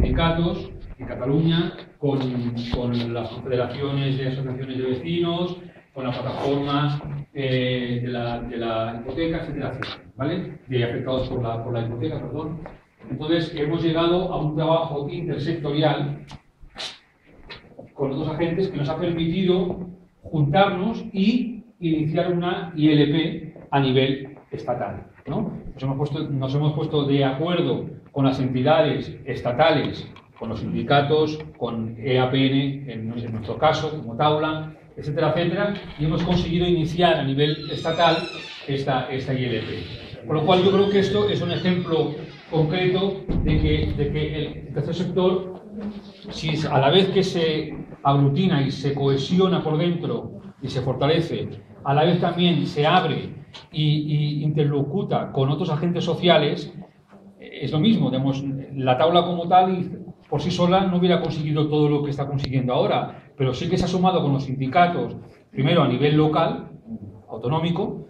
sindicatos en Cataluña, con las confederaciones de asociaciones de vecinos, con la plataforma de la hipoteca, etcétera, etcétera, ¿vale? De afectados por la hipoteca, perdón. Entonces, hemos llegado a un trabajo intersectorial con otros agentes que nos ha permitido juntarnos y iniciar una ILP a nivel estatal, ¿no? Nos hemos puesto de acuerdo con las entidades estatales, con los sindicatos, con EAPN, en nuestro caso, como Taula, etcétera, etcétera, y hemos conseguido iniciar a nivel estatal esta ILP. Por lo cual yo creo que esto es un ejemplo concreto de que el tercer sector, si a la vez que se aglutina y se cohesiona por dentro y se fortalece, a la vez también se abre y interlocuta con otros agentes sociales, es lo mismo. Digamos, la Taula como tal por sí sola no hubiera conseguido todo lo que está consiguiendo ahora, pero sí que se ha sumado con los sindicatos, primero a nivel local, autonómico,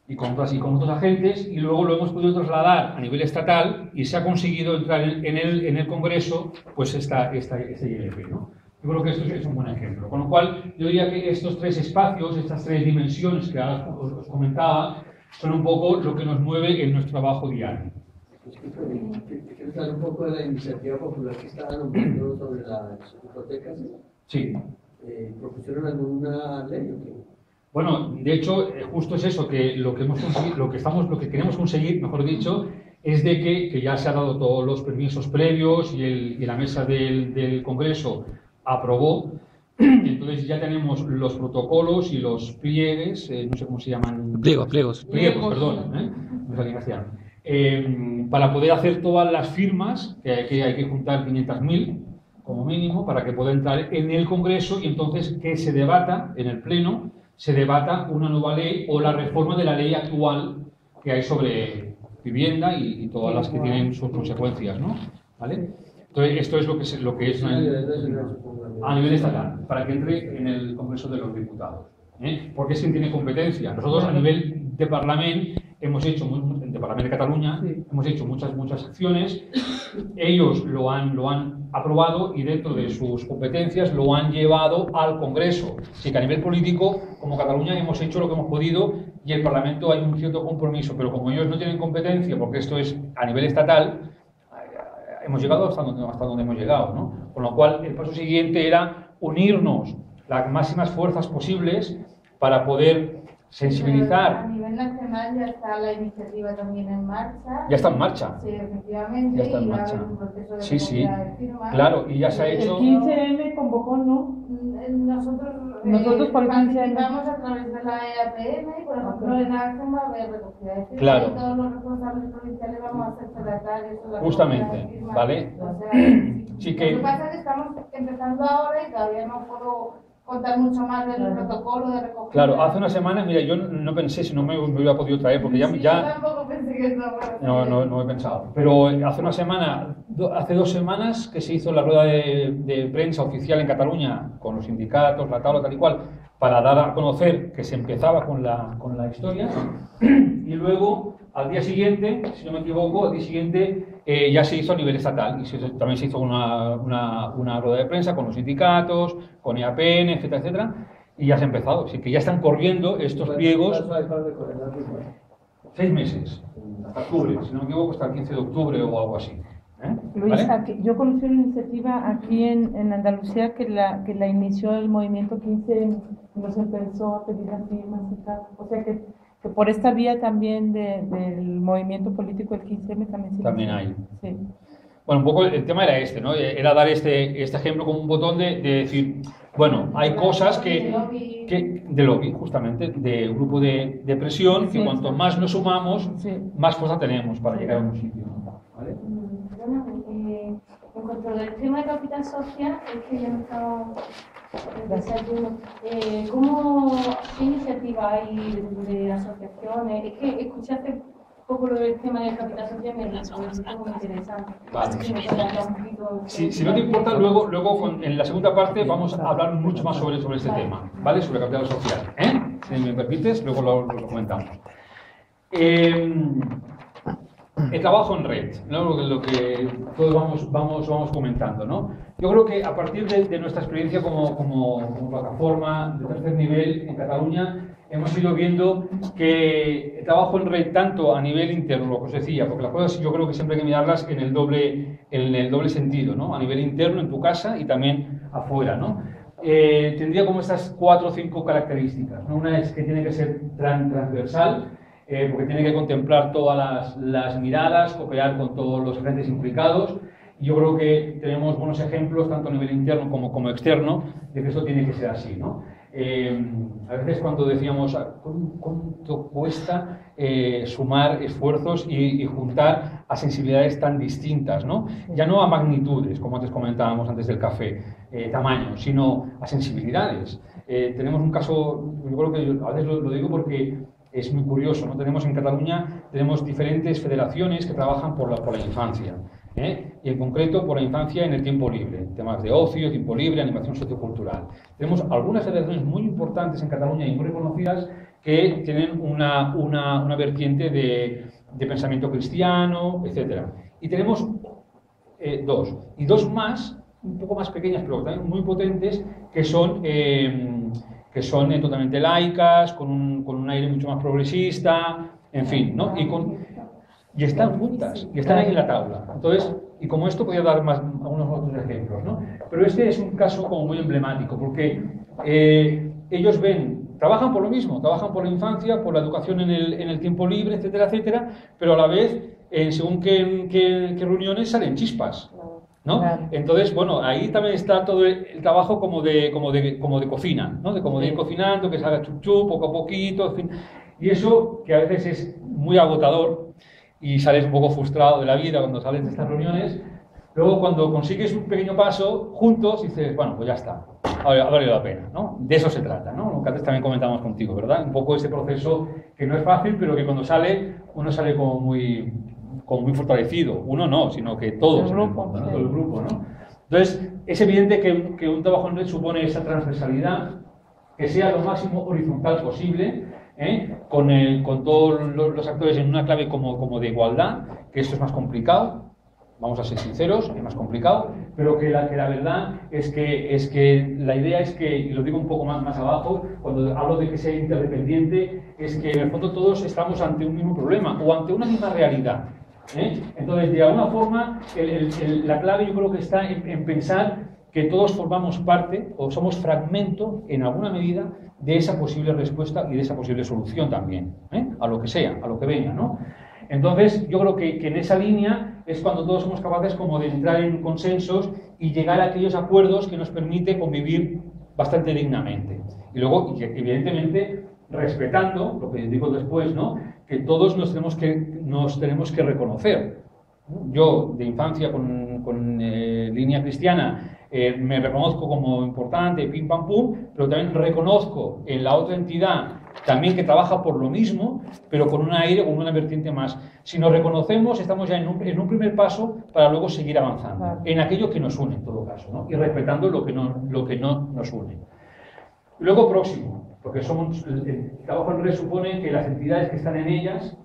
y con otros agentes, y luego lo hemos podido trasladar a nivel estatal y se ha conseguido entrar en el Congreso pues esta ILP, ¿no? Yo creo que esto es un buen ejemplo. Con lo cual, yo diría que estos tres espacios, estas tres dimensiones que ahora os comentaba, son un poco lo que nos mueve en nuestro trabajo diario. ¿Quieres hablar un poco de la iniciativa popular que está anunciando sobre las hipotecas? Sí. ¿Propusieron alguna ley o qué? Bueno, de hecho, justo es eso, que lo que hemos conseguido, lo que queremos conseguir, mejor dicho, es de que ya se han dado todos los permisos previos y la mesa del Congreso aprobó. Entonces ya tenemos los protocolos y los pliegues, no sé cómo se llaman. Pliegos, perdón, no salía en castellano. Para poder hacer todas las firmas, que hay que juntar 500.000 como mínimo, para que pueda entrar en el Congreso y entonces que se debata en el Pleno, se debata una nueva ley o la reforma de la ley actual que hay sobre vivienda y todas las que tienen sus consecuencias, ¿no? ¿Vale? Entonces, esto es lo que es a nivel estatal, para que entre en el Congreso de los Diputados. Porque es quien tiene competencia. Nosotros a nivel de Parlamento hemos hecho, de Parlamento de Cataluña, hemos hecho muchas acciones. Ellos lo han aprobado y dentro de sus competencias lo han llevado al Congreso. Así que a nivel político, como Cataluña, hemos hecho lo que hemos podido y el Parlamento hay un cierto compromiso, pero como ellos no tienen competencia, porque esto es a nivel estatal, hemos llegado hasta donde hemos llegado, ¿no? Con lo cual, el paso siguiente era unirnos las máximas fuerzas posibles para poder sensibilizar. A nivel nacional ya está la iniciativa también en marcha. Ya está en marcha. Sí, efectivamente. Ya está en y marcha. va a haber un proceso de Sí. de firmas. Claro, y ya se ha hecho. El 15M convocó, ¿no? Nosotros por el 15M. participamos a través de la EAPM y, por ejemplo, en Acción va a haber recogida de firmas. Claro. Y todos los responsables provinciales vamos a hacer secretarios. Justamente, ¿vale? O sea, Sí Lo que. que pasa es que estamos empezando ahora y todavía no puedo contar mucho más del protocolo de recogida. Claro, hace una semana, mira, yo no pensé si no me hubiera podido traer, porque Sí, yo tampoco pensé que esto fuera así. no he pensado. Pero hace una semana, hace 2 semanas que se hizo la rueda de prensa oficial en Cataluña con los sindicatos, la tabla, tal y cual, para dar a conocer que se empezaba con la historia. Y luego, al día siguiente, si no me equivoco, al día siguiente ya se hizo a nivel estatal y también se hizo una rueda de prensa con los sindicatos, con EAPN, etcétera, etcétera, y ya se ha empezado. Así que ya están corriendo estos pliegos. 6 meses, hasta octubre, si no me equivoco, hasta el 15 de octubre o algo así. Luis, ¿Vale? yo conocí una iniciativa aquí en Andalucía que la inició el movimiento 15, nos empezó a pedir las firmas y tal. O sea que por esta vía también del movimiento político del 15M también hay. Sí. Bueno, un poco el tema era este, ¿no? Era dar este ejemplo como un botón de decir, bueno, hay cosas que de lobby, justamente, de grupo de presión, que cuanto más nos sumamos, más fuerza tenemos para llegar a un sitio, ¿vale? Bueno, en cuanto al tema de capital social, es que ya me estaba desayuno. ¿Qué iniciativa hay de asociaciones? Es que escuché hace poco lo del tema del capital social y me pareció muy interesante. Vale. Si no te importa, luego en la segunda parte vamos a hablar mucho más sobre este tema, ¿vale? Sobre capital social. Si me permites, luego lo comentamos. el trabajo en red, ¿no? Lo que todos vamos comentando, ¿no? Yo creo que a partir de nuestra experiencia como plataforma de tercer nivel en Cataluña, hemos ido viendo que el trabajo en red, tanto a nivel interno, lo que os decía, porque las cosas yo creo que siempre hay que mirarlas en el doble sentido, ¿no? A nivel interno, en tu casa, y también afuera, ¿no? Tendría como estas 4 o 5 características, ¿no? Una es que tiene que ser transversal, porque tiene que contemplar todas las miradas, cooperar con todos los agentes implicados. Y yo creo que tenemos buenos ejemplos, tanto a nivel interno como externo, de que esto tiene que ser así, ¿no? A veces cuando decíamos cuánto cuesta sumar esfuerzos y juntar a sensibilidades tan distintas, ¿no? Ya no a magnitudes, como antes comentábamos antes del café, tamaño, sino a sensibilidades. Tenemos un caso, yo creo que a veces lo digo porque es muy curioso, ¿no? En Cataluña tenemos diferentes federaciones que trabajan por la infancia. Y en concreto por la infancia en el tiempo libre, temas de ocio, tiempo libre, animación sociocultural. Tenemos algunas federaciones muy importantes en Cataluña y muy reconocidas que tienen una vertiente de pensamiento cristiano, etc. Y tenemos 2, y 2 más, un poco más pequeñas, pero también muy potentes, que son totalmente laicas, con un aire mucho más progresista, en fin, ¿no? Y están juntas, y están ahí en la tabla. Entonces, y como esto podría dar algunos otros ejemplos, ¿no? Pero este es un caso como muy emblemático, porque ellos trabajan por lo mismo, trabajan por la infancia, por la educación en el tiempo libre, etcétera, etcétera, pero a la vez, según qué reuniones salen chispas, ¿no? Entonces, bueno, ahí también está todo el trabajo como de cocina, ¿no? De ir cocinando, que salga chup, poco a poquito, en fin. Y eso, que a veces es muy agotador, y sales un poco frustrado de la vida cuando sales de estas reuniones, luego cuando consigues un pequeño paso juntos dices, bueno, pues ya está, ha valido la pena, ¿no? De eso se trata, ¿no? Lo que antes también comentábamos contigo, ¿verdad? Un poco ese proceso que no es fácil, pero que cuando uno sale como muy fortalecido. Uno no, sino que todos, todo el grupo, ¿no? Entonces, es evidente que un trabajo en red supone esa transversalidad, que sea lo máximo horizontal posible, con todos los actores en una clave como de igualdad, que esto es más complicado, vamos a ser sinceros, es más complicado, pero que la verdad es que la idea es que, y lo digo un poco más abajo, cuando hablo de que sea interdependiente, es que en el fondo todos estamos ante un mismo problema o ante una misma realidad. Entonces, de alguna forma, la clave yo creo que está en pensar que todos formamos parte o somos fragmento, en alguna medida, de esa posible respuesta y de esa posible solución también, a lo que sea, a lo que venga, ¿no? Entonces, yo creo que en esa línea es cuando todos somos capaces como de entrar en consensos y llegar a aquellos acuerdos que nos permite convivir bastante dignamente. Y luego, evidentemente, respetando, lo que digo después, ¿no? Que todos nos tenemos que reconocer. Yo, de infancia con línea cristiana, me reconozco como importante, pim pam pum, pero también reconozco en la otra entidad también que trabaja por lo mismo, pero con un aire, con una vertiente más. Si nos reconocemos, estamos ya en un primer paso para luego seguir avanzando, en aquello que nos une en todo caso, ¿no? Y respetando lo que no nos une. Luego, próximo, porque el trabajo en red supone que las entidades que están en ellas,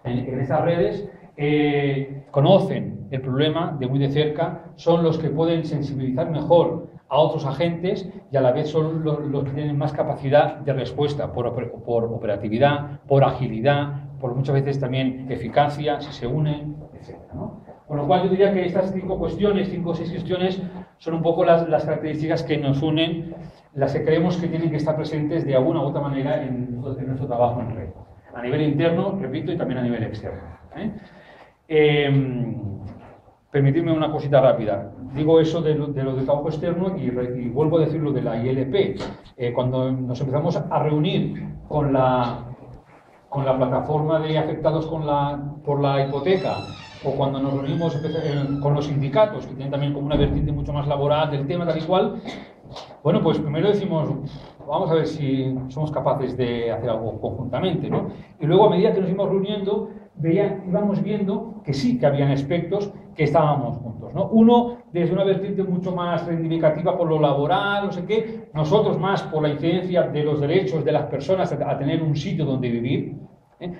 en esas redes, conocen el problema de muy de cerca, son los que pueden sensibilizar mejor a otros agentes y a la vez son los que tienen más capacidad de respuesta por operatividad, por agilidad, por muchas veces también eficacia, si se unen, etc., ¿no? Con lo cual yo diría que estas 5 o 6 cuestiones son un poco las características que nos unen, las que creemos que tienen que estar presentes de alguna u otra manera en nuestro trabajo en red. A nivel interno, repito, y también a nivel externo. Permitidme una cosita rápida. Digo eso de lo del trabajo externo y vuelvo a decir lo de la ILP. Cuando nos empezamos a reunir con la plataforma de afectados por la hipoteca, o cuando nos reunimos con los sindicatos, que tienen también como una vertiente mucho más laboral del tema, tal y cual, bueno, pues primero decimos, vamos a ver si somos capaces de hacer algo conjuntamente, ¿no? Y luego, a medida que nos íbamos reuniendo, íbamos viendo que sí que habían aspectos que estábamos juntos, ¿no? Uno desde una vertiente mucho más reivindicativa por lo laboral, no sé qué, nosotros más por la incidencia de los derechos de las personas a tener un sitio donde vivir,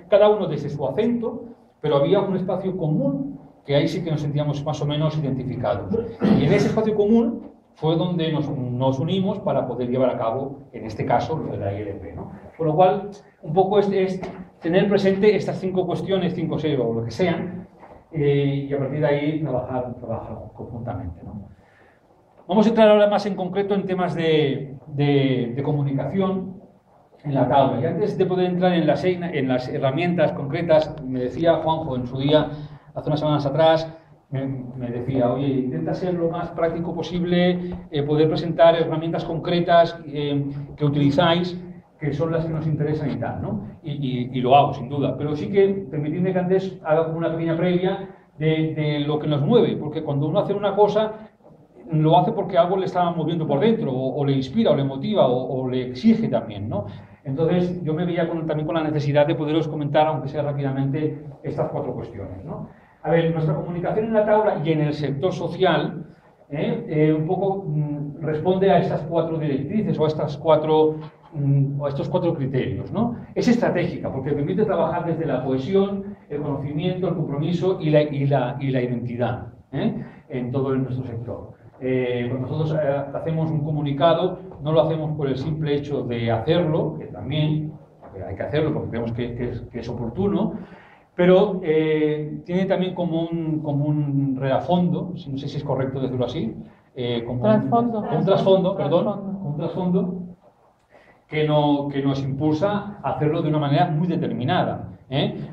cada uno desde su acento, pero había un espacio común que ahí sí que nos sentíamos más o menos identificados. Y en ese espacio común fue donde nos unimos para poder llevar a cabo, en este caso, lo de la ILP, ¿no? Con lo cual, un poco es tener presente estas 5 cuestiones, 5 o 6 o lo que sean, y a partir de ahí trabajar conjuntamente, ¿no? Vamos a entrar ahora más en concreto en temas de comunicación en la tabla. Y antes de poder entrar en las herramientas concretas, me decía Juanjo en su día, hace unas semanas atrás, me decía, oye, intenta ser lo más práctico posible, poder presentar herramientas concretas que utilizáis, que son las que nos interesan y tal, ¿no? Y lo hago, sin duda. Pero sí que, permitidme que antes haga como una pequeña previa de lo que nos mueve, porque cuando uno hace una cosa, lo hace porque algo le está moviendo por dentro, o le inspira, o le motiva, o le exige también, ¿no? Entonces, yo me veía también con la necesidad de poderos comentar, aunque sea rápidamente, estas 4 cuestiones, ¿no? A ver, nuestra comunicación en la tabla y en el sector social, un poco responde a estas 4 directrices o a estos 4 criterios, ¿no? Es estratégica porque permite trabajar desde la cohesión, el conocimiento, el compromiso y la identidad en todo nuestro sector. Cuando nosotros hacemos un comunicado, no lo hacemos por el simple hecho de hacerlo, que también hay que hacerlo porque creemos que es oportuno, pero tiene también como un trasfondo, no sé si es correcto decirlo así, un trasfondo que nos impulsa a hacerlo de una manera muy determinada.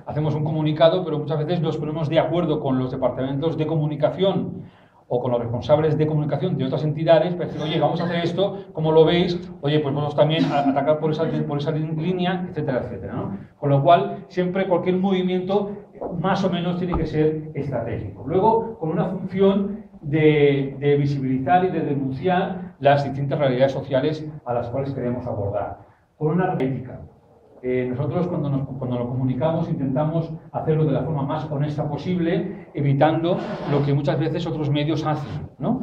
Hacemos un comunicado, pero muchas veces nos ponemos de acuerdo con los departamentos de comunicación o con los responsables de comunicación de otras entidades para decir, oye, vamos a hacer esto, ¿cómo lo veis? Oye, pues vamos también a atacar por esa línea, etcétera, etcétera, ¿no? Con lo cual, siempre cualquier movimiento más o menos tiene que ser estratégico. Luego, con una función de visibilizar y de denunciar las distintas realidades sociales a las cuales queremos abordar. Con una ética. Nosotros cuando lo comunicamos intentamos hacerlo de la forma más honesta posible, evitando lo que muchas veces otros medios hacen, ¿no?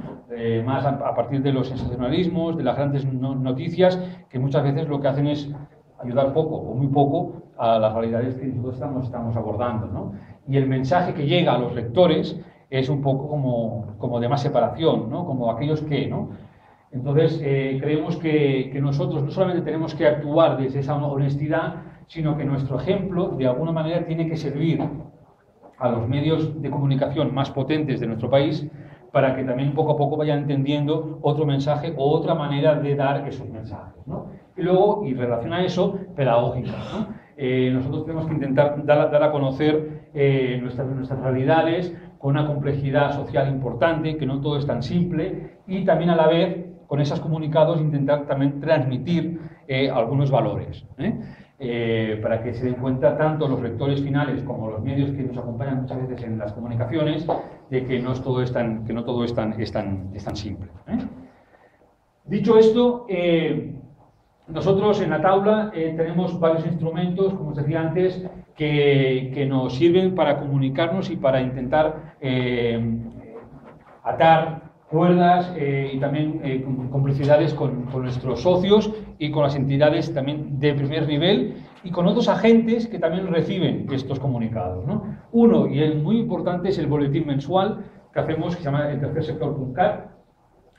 Más a partir de los sensacionalismos, de las grandes noticias, que muchas veces lo que hacen es ayudar poco o muy poco a las realidades que nosotros estamos abordando, ¿no? Y el mensaje que llega a los lectores es un poco como de más separación, ¿no? Como aquellos que, ¿no? Entonces, creemos que nosotros no solamente tenemos que actuar desde esa honestidad, sino que nuestro ejemplo, de alguna manera, tiene que servir a los medios de comunicación más potentes de nuestro país para que también poco a poco vayan entendiendo otro mensaje o otra manera de dar esos mensajes, ¿no? Y luego, y relaciona a eso, pedagógica, ¿no? Nosotros tenemos que intentar dar a conocer nuestras realidades con una complejidad social importante, que no todo es tan simple, y también a la vez, con esos comunicados, intentar también transmitir algunos valores, para que se den cuenta tanto los lectores finales como los medios que nos acompañan muchas veces en las comunicaciones, de que no todo es tan simple. Dicho esto, nosotros en la tabla tenemos varios instrumentos, como os decía antes, que nos sirven para comunicarnos y para intentar atar cuerdas y también complicidades con nuestros socios y con las entidades también de primer nivel y con otros agentes que también reciben estos comunicados, ¿no? Uno, y el muy importante, es el boletín mensual que hacemos, que se llama el tercersector.cat,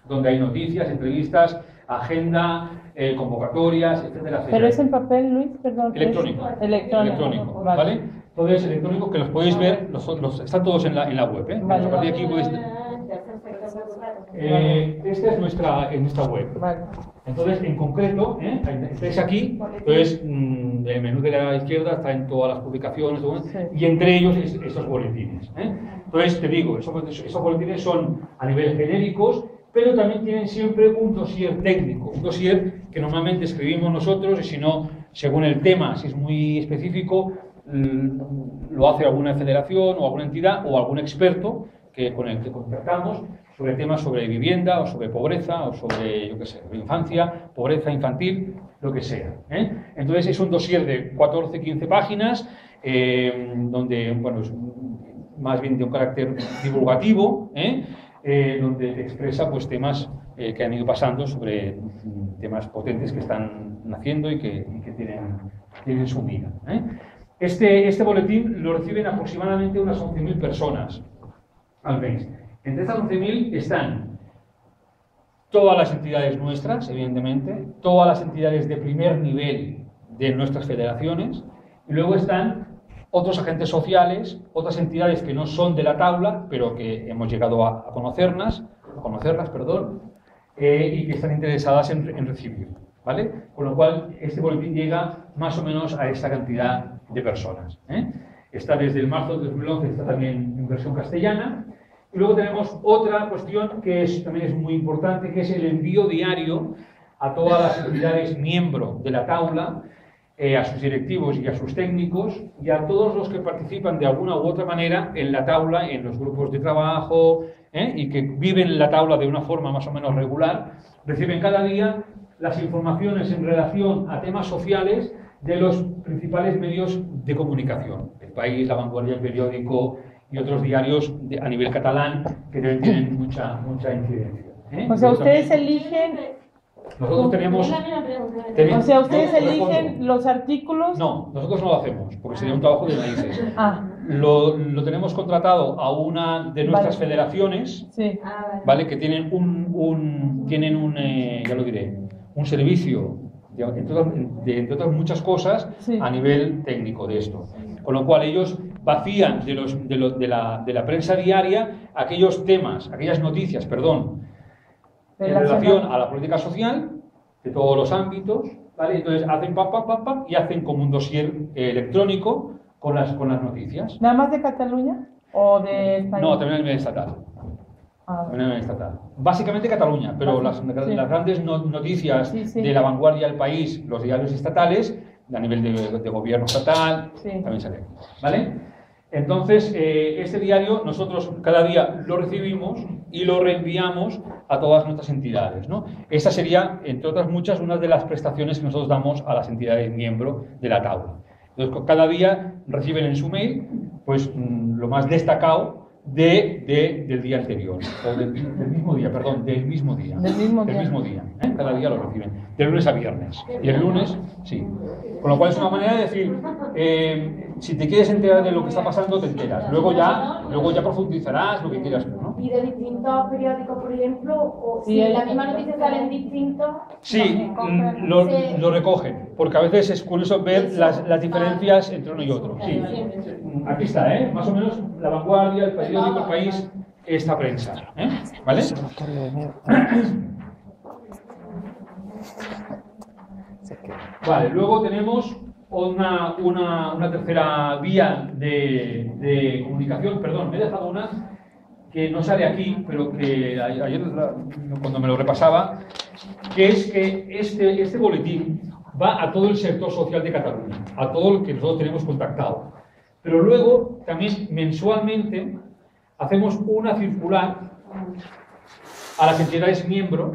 donde hay noticias, entrevistas, agenda, convocatorias, etcétera, etcétera. ¿Pero es en papel, Luis? Perdón. Electrónico. Electrónico. ¿Vale? Entonces, electrónico, que los podéis ver, están todos en la web, Vale. A partir de aquí podéis... Esta es nuestra web. Vale. Entonces, en concreto, estáis aquí, entonces el menú de la izquierda está en todas las publicaciones, Sí. y entre ellos esos boletines. Entonces, te digo, esos boletines son a nivel genéricos, pero también tienen siempre un dossier técnico, un dossier que normalmente escribimos nosotros, y si no, según el tema, si es muy específico, lo hace alguna federación o alguna entidad o algún experto con el que contactamos sobre temas sobre vivienda o sobre pobreza o sobre, yo qué sé, infancia, pobreza infantil, lo que sea. Entonces es un dossier de 14-15 páginas donde, bueno, es más bien de un carácter divulgativo, donde te expresa pues temas que han ido pasando sobre temas potentes que están naciendo y que tienen su miga. Este boletín lo reciben aproximadamente unas 11.000 personas al mes. Entre estas 11.000 están todas las entidades nuestras, evidentemente, todas las entidades de primer nivel de nuestras federaciones, y luego están otros agentes sociales, otras entidades que no son de la tabla, pero que hemos llegado a conocerlas, y que están interesadas en recibir, ¿vale? Con lo cual, este boletín llega más o menos a esta cantidad de personas, ¿eh? Está desde el marzo de 2011, está también en versión castellana. Y luego tenemos otra cuestión que también es muy importante, que es el envío diario a todas las entidades miembro de la tabla, a sus directivos y a sus técnicos, y a todos los que participan de alguna u otra manera en la tabla, en los grupos de trabajo, y que viven la tabla de una forma más o menos regular, reciben cada día las informaciones en relación a temas sociales de los principales medios de comunicación. El País, La Vanguardia, El Periódico y otros diarios a nivel catalán que también tienen mucha incidencia. O sea, ustedes eligen... Nosotros tenemos... O sea, ¿ustedes eligen los artículos? No, nosotros no lo hacemos, porque sería un trabajo de narices. Ah. Lo tenemos contratado a una de nuestras federaciones, sí, ¿vale? Que tienen ya lo diré, un servicio, entre otras muchas cosas, sí, a nivel técnico de esto. Con lo cual ellos vacían de la prensa diaria aquellos temas, aquellas noticias, en relación a la política social de todos los ámbitos, ¿vale? Entonces hacen pam, y hacen como un dossier electrónico con las noticias. ¿Nada más de Cataluña o de España? No, también a nivel estatal. Básicamente Cataluña, pero las grandes noticias de La Vanguardia, El País, los diarios estatales, a nivel de gobierno estatal, también salen, ¿vale? Entonces, este diario nosotros cada día lo recibimos y lo reenviamos a todas nuestras entidades, ¿no? Esta sería, entre otras muchas, una de las prestaciones que nosotros damos a las entidades miembro de la tabla. Entonces, cada día reciben en su mail, pues, lo más destacado del día anterior, o del mismo día, del mismo día. ¿Eh? Cada día lo reciben, de lunes a viernes. Y el lunes, sí. Con lo cual es una manera de decir, si te quieres enterar de lo que está pasando, te enteras. Luego ya profundizarás lo que quieras, ¿no? ¿Y de distintos periódicos, por ejemplo? O si la misma noticia sale en distintos... Sí, lo recogen, porque a veces es curioso ver las diferencias entre uno y otro. Sí. Aquí está, más o menos La Vanguardia, El Periódico, El País, esta prensa, ¿vale? Vale, luego tenemos una tercera vía de comunicación. Perdón, me he dejado una que no sale aquí, pero que ayer cuando me lo repasaba, que es que este boletín va a todo el sector social de Cataluña, a todo el que nosotros tenemos contactado. Pero luego, también mensualmente, hacemos una circular a las entidades miembro,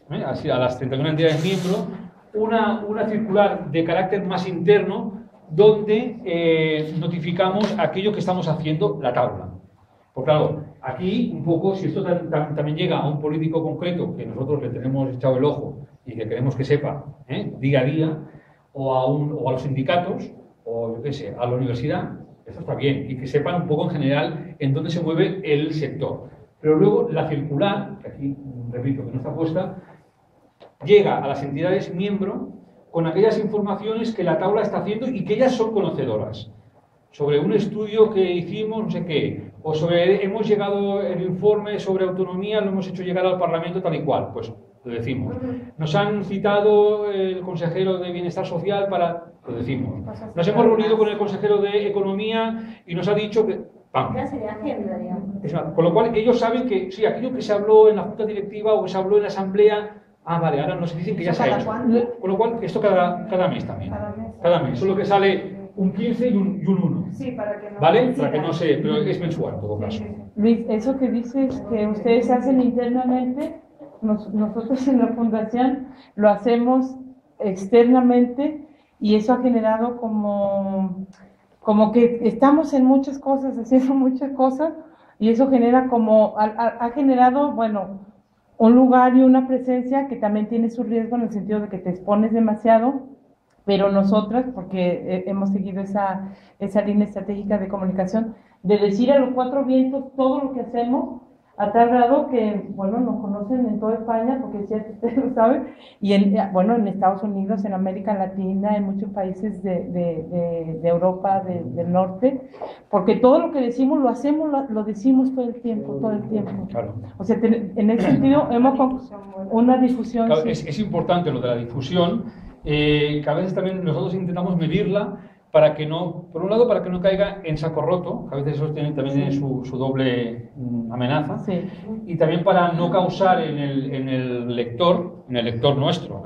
a las 31 entidades miembro, una circular de carácter más interno, donde notificamos aquello que estamos haciendo la tabla. Porque claro, aquí un poco, si esto también llega a un político concreto, que nosotros le tenemos echado el ojo y que queremos que sepa día a día, o a los sindicatos, o yo qué sé, a la universidad, esto está bien, y que sepan un poco en general en dónde se mueve el sector. Pero luego la circular, que aquí repito que no está puesta, llega a las entidades miembro con aquellas informaciones que la tabla está haciendo y que ellas son conocedoras. Sobre un estudio que hicimos, no sé qué, o hemos llegado el informe sobre autonomía, lo hemos hecho llegar al Parlamento tal y cual, pues lo decimos. Nos han citado el consejero de Bienestar Social lo decimos. Nos hemos reunido con el consejero de Economía y nos ha dicho que... ¡Pam! Con lo cual ellos saben que sí, aquello que se habló en la junta directiva o que se habló en la asamblea, vale, ahora nos dicen que ya se ha hecho. Con lo cual, esto cada mes también. Cada mes. Solo que sale un 15 y un 1. Sí, para que no... ¿Vale? Para que no se... Pero es mensual en todo caso. Luis, eso que dices que ustedes hacen internamente, nosotros en la fundación lo hacemos externamente y eso ha generado como que estamos en muchas cosas, haciendo muchas cosas y eso genera ha generado, bueno, un lugar y una presencia que también tiene su riesgo en el sentido de que te expones demasiado, Pero nosotras, porque hemos seguido esa línea estratégica de comunicación, de decir a los cuatro vientos todo lo que hacemos, a tal grado que, bueno, nos conocen en toda España, porque ya ustedes lo saben, y en Estados Unidos, en América Latina, en muchos países de Europa, del norte, porque todo lo que decimos, lo hacemos, lo decimos todo el tiempo. Claro. O sea, en ese sentido, hemos una difusión. Claro, Sí. es importante lo de la difusión, que a veces también nosotros intentamos medirla para que no, por un lado, para que no caiga en saco roto, que a veces eso también tiene su doble amenaza, Sí. y también para no causar en el lector nuestro,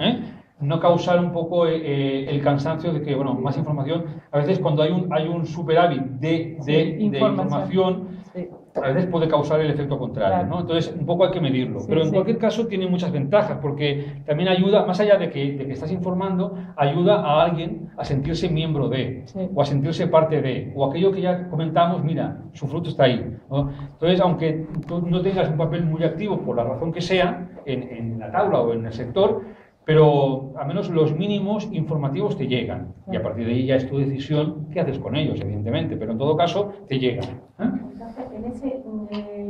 no causar un poco el cansancio de que, bueno, más información, a veces cuando hay un superávit de información, Sí. a veces puede causar el efecto contrario, Claro. ¿no? Entonces, un poco hay que medirlo. Sí, Pero en sí. cualquier caso tiene muchas ventajas, porque también ayuda, más allá de que estás informando, ayuda a alguien a sentirse miembro de, Sí. o a sentirse parte de, o aquello que ya comentamos, mira, su fruto está ahí, ¿no? Entonces, aunque tú no tengas un papel muy activo, por la razón que sea, en la tabla o en el sector, pero al menos los mínimos informativos te llegan. Y a partir de ahí ya es tu decisión qué haces con ellos, evidentemente, pero en todo caso te llegan. Entonces,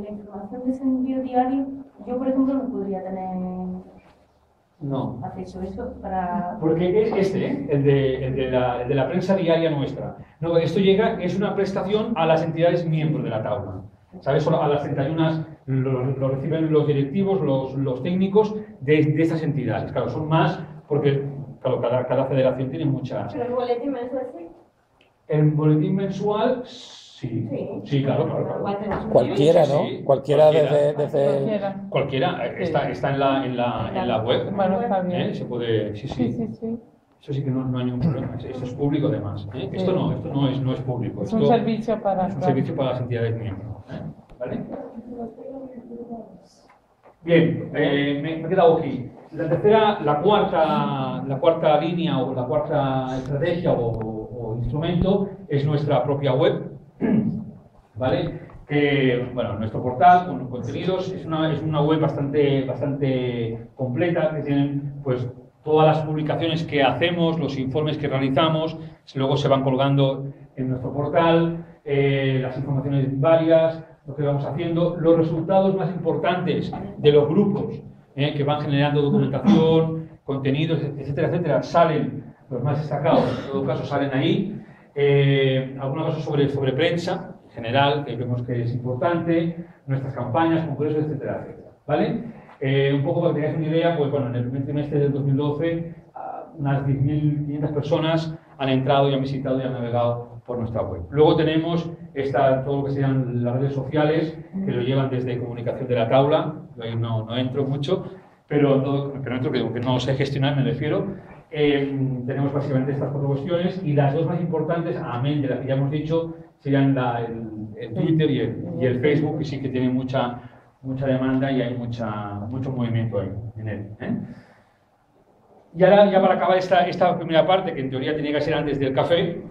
la información de ese envío diario, yo por ejemplo no podría tener No. acceso a eso para... Porque es el de la prensa diaria nuestra. No, esto llega, es una prestación a las entidades miembros de la tabla. ¿Sabes? Solo a las 31 lo reciben los directivos, los técnicos de estas entidades. Claro, son más porque claro, cada federación tiene muchas. Pero el boletín mensual sí. El boletín mensual, sí. Sí, claro. Cualquiera, ¿no? Sí, cualquiera desde Cualquiera. Cualquiera. Está en la web. Bueno, está bien. Se puede, sí. Sí. Eso sí que no hay ningún problema. Esto es público además. Esto no es público. Es un Esto servicio para... es un servicio para las entidades miembros. ¿Vale? Bien, me he quedado aquí. La cuarta línea o la cuarta estrategia o instrumento es nuestra propia web, ¿vale? Que, bueno, nuestro portal con contenidos es una web bastante completa, que tienen pues todas las publicaciones que hacemos, los informes que realizamos, luego se van colgando en nuestro portal, las informaciones varias, lo que vamos haciendo, los resultados más importantes de los grupos que van generando documentación, contenidos, etcétera, salen, los más destacados, en todo caso salen ahí. Alguna cosa sobre prensa en general, que vemos que es importante, nuestras campañas, congresos, etcétera. ¿Vale? Un poco para que tengáis una idea, pues bueno, en el primer trimestre del 2012, unas 10.500 personas han entrado y han visitado y han navegado por nuestra web. Luego tenemos todo lo que sean las redes sociales, que lo llevan desde comunicación de la tabla, yo ahí no entro mucho, pero entro, que no sé gestionar, me refiero. Tenemos básicamente estas cuatro cuestiones y las dos más importantes, amén de las que ya hemos dicho, serían el Twitter y el Facebook, que sí que tienen mucha demanda y hay mucho movimiento ahí, en él. Y ahora, ya para acabar esta primera parte, que en teoría tenía que ser antes del café,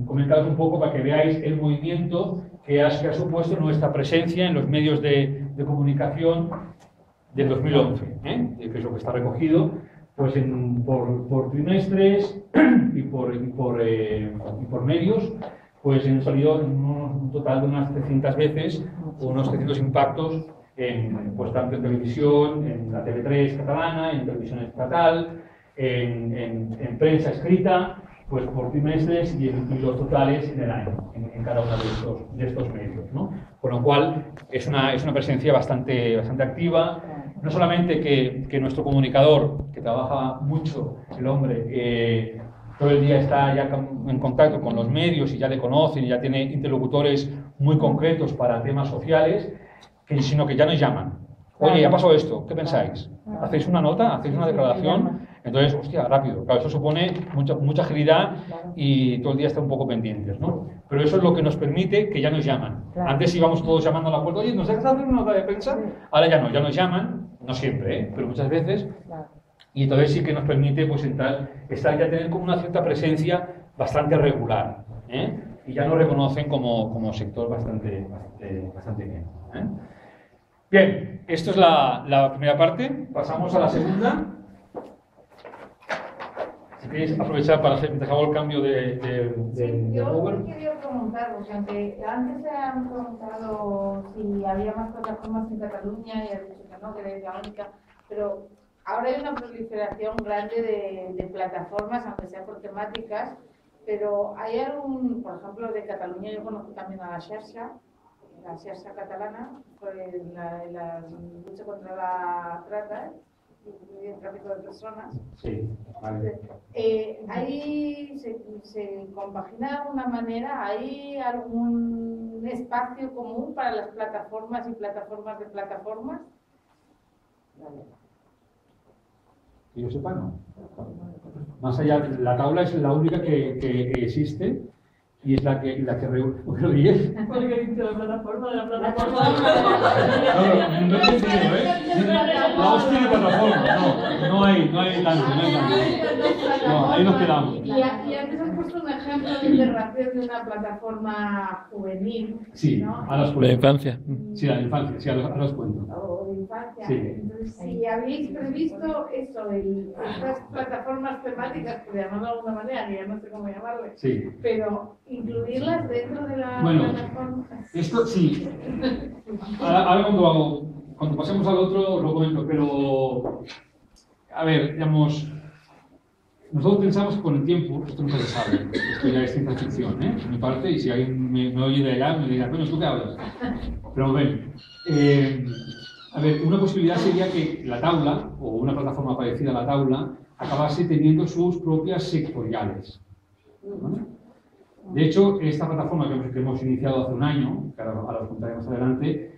comentaros un poco para que veáis el movimiento que ha supuesto nuestra presencia en los medios de comunicación del 2011, que es lo que está recogido pues por trimestres y por medios, pues han salido un total de unas 300 veces, unos 300 impactos pues tanto en televisión, en la TV3 catalana, en televisión estatal, en prensa escrita, pues por trimestres y los totales en el año, en cada uno de estos medios, ¿no? Con lo cual es una presencia bastante activa. No solamente que nuestro comunicador, que trabaja mucho, el hombre, todo el día está ya en contacto con los medios y ya le conocen y ya tiene interlocutores muy concretos para temas sociales, sino que ya nos llaman. Oye, ya pasó esto, ¿qué pensáis? ¿Hacéis una nota? ¿Hacéis una declaración? Entonces, hostia, rápido. Claro, eso supone mucha agilidad y todo el día estar un poco pendientes, ¿no? Pero eso es lo que nos permite que ya nos llaman. Antes íbamos todos llamando a la puerta, oye, ¿nos dejas hacer una nota de prensa? Ahora ya nos llaman, no siempre, pero muchas veces. Y entonces sí que nos permite pues ya tener como una cierta presencia bastante regular, y ya nos reconocen como sector bastante bien. Bien, esto es la primera parte. Pasamos a la segunda. ¿Queréis aprovechar para hacer, mientras hago el cambio Sí, yo Power? quería preguntar, porque aunque antes se han preguntado si había más plataformas en Cataluña y ha dicho que no, que era la única, pero ahora hay una proliferación grande de plataformas, aunque sea por temáticas, pero hay algún, por ejemplo, de Cataluña, yo conozco también a la Xarxa catalana, por la lucha contra la trata y el tráfico de personas. Sí, vale. ¿Ahí se compagina de alguna manera? ¿Hay algún espacio común para las plataformas y plataformas de plataformas? Vale. Que yo sepa, no. Más allá, la tabla es la única que existe y es la que reúne. ¿Lo dices? Porque he dicho la plataforma de la plataforma. No, no he entendido, ¿eh? La hostia de plataforma. No hay tanto, no hay tanto. No, ahí nos quedamos. Y antes has puesto un ejemplo de interrelación de una plataforma juvenil, Sí, ¿no? ahora os De cuento. infancia. Sí, la infancia, sí, ahora os cuento. O de infancia. Sí. Entonces, si habéis previsto eso, estas plataformas temáticas, por llamarlo de alguna manera, que ya no sé cómo llamarle, Sí. pero incluirlas dentro de la Bueno, plataforma. Esto sí. Ahora cuando pasemos al otro lo comento, pero a ver, digamos, nosotros pensamos que con el tiempo, esto nunca se sabe, esto ya es ciencia ficción, ¿eh? Por mi parte, y si alguien me oye de allá, me dirá, bueno, ¿tú qué hablas? Pero ven, a ver, una posibilidad sería que la tabla, o una plataforma parecida a la tabla, acabase teniendo sus propias sectoriales. ¿Vale? De hecho, esta plataforma que hemos iniciado hace un año, que ahora os contaré más adelante,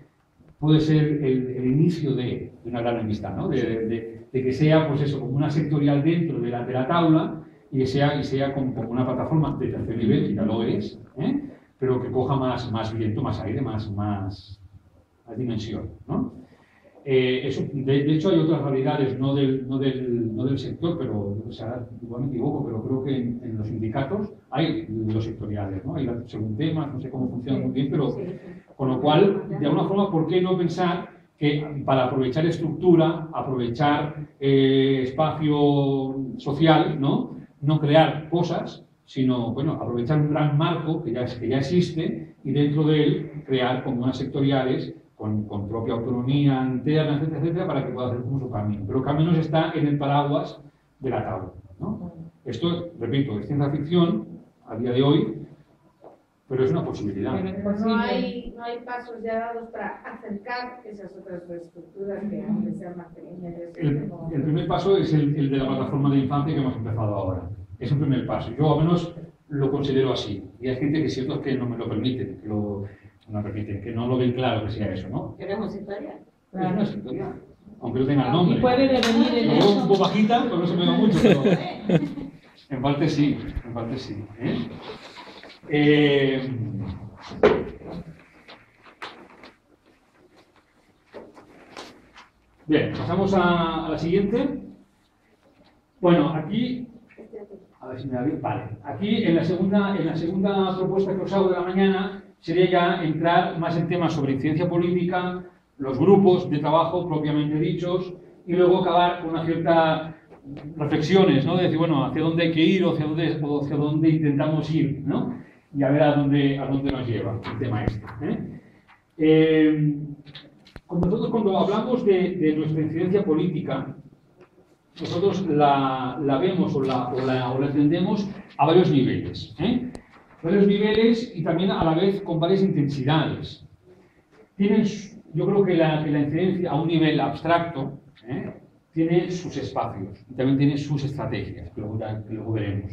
puede ser el inicio de una gran amistad, ¿no? De que sea, pues eso, como una sectorial dentro de la tabla y que sea como una plataforma de tercer nivel, que ya lo es, ¿eh? Pero que coja más viento, más aire, más dimensión, ¿no? Eso, de hecho, hay otras realidades, no del sector, pero o sea, igual me equivoco, pero creo que en los sindicatos hay los sectoriales, ¿no? Hay según temas, no sé cómo funciona muy bien, pero con lo cual, de alguna forma, ¿por qué no pensar que para aprovechar estructura, aprovechar espacio social, no crear cosas, sino bueno, aprovechar un gran marco que ya existe y dentro de él crear como unas sectoriales con propia autonomía interna, etcétera, etcétera, para que pueda hacer como su camino. Pero el camino está en el paraguas de la tabla, ¿no? Esto, repito, es ciencia ficción a día de hoy, pero es una posibilidad. Pero no hay pasos ya dados para acercar esas otras estructuras que antes sean más pequeñas. El primer paso es el de la plataforma de infancia que hemos empezado ahora. Es un primer paso. Yo al menos lo considero así. Y hay gente que es cierto que no me lo permite, que no lo ven claro que sea eso, ¿no? Queremos historia. Es una sectorial, aunque no tenga el nombre. Y puede devenir en Lo veo un eso. poco bajita, pero no se me da mucho, pero en parte sí, en parte sí. Bien, pasamos a la siguiente. Bueno, aquí, a ver si me da bien. Vale, aquí en la segunda propuesta que os hago de la mañana sería ya entrar más en temas sobre incidencia política, los grupos de trabajo propiamente dichos y luego acabar con una cierta reflexiones, ¿no? De decir, bueno, hacia dónde hay que ir o hacia dónde intentamos ir, ¿no? Y a ver a dónde nos lleva el tema este. Nosotros cuando hablamos de nuestra incidencia política, nosotros la vemos o la entendemos a varios niveles. Varios niveles y también a la vez con varias intensidades. Yo creo que la incidencia a un nivel abstracto tiene sus espacios y también tiene sus estrategias, que luego veremos.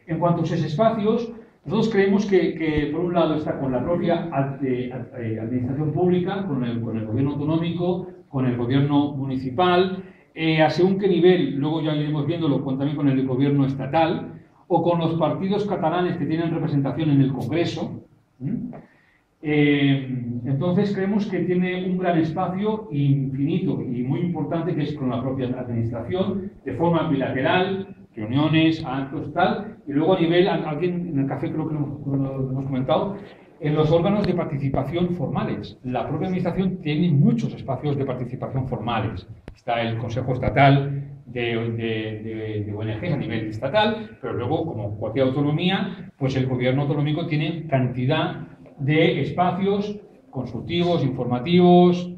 En cuanto a esos espacios, nosotros creemos que por un lado está con la propia administración pública, con el gobierno autonómico, con el gobierno municipal, a según qué nivel, luego ya iremos viéndolo también con el gobierno estatal, o con los partidos catalanes que tienen representación en el Congreso. Entonces creemos que tiene un gran espacio infinito y muy importante que es con la propia administración, de forma bilateral, reuniones, actos, tal, y luego a nivel, alguien en el café creo que lo hemos comentado, en los órganos de participación formales. La propia administración tiene muchos espacios de participación formales. Está el Consejo Estatal de ONGs a nivel estatal, pero luego, como cualquier autonomía, pues el gobierno autonómico tiene cantidad de espacios consultivos, informativos,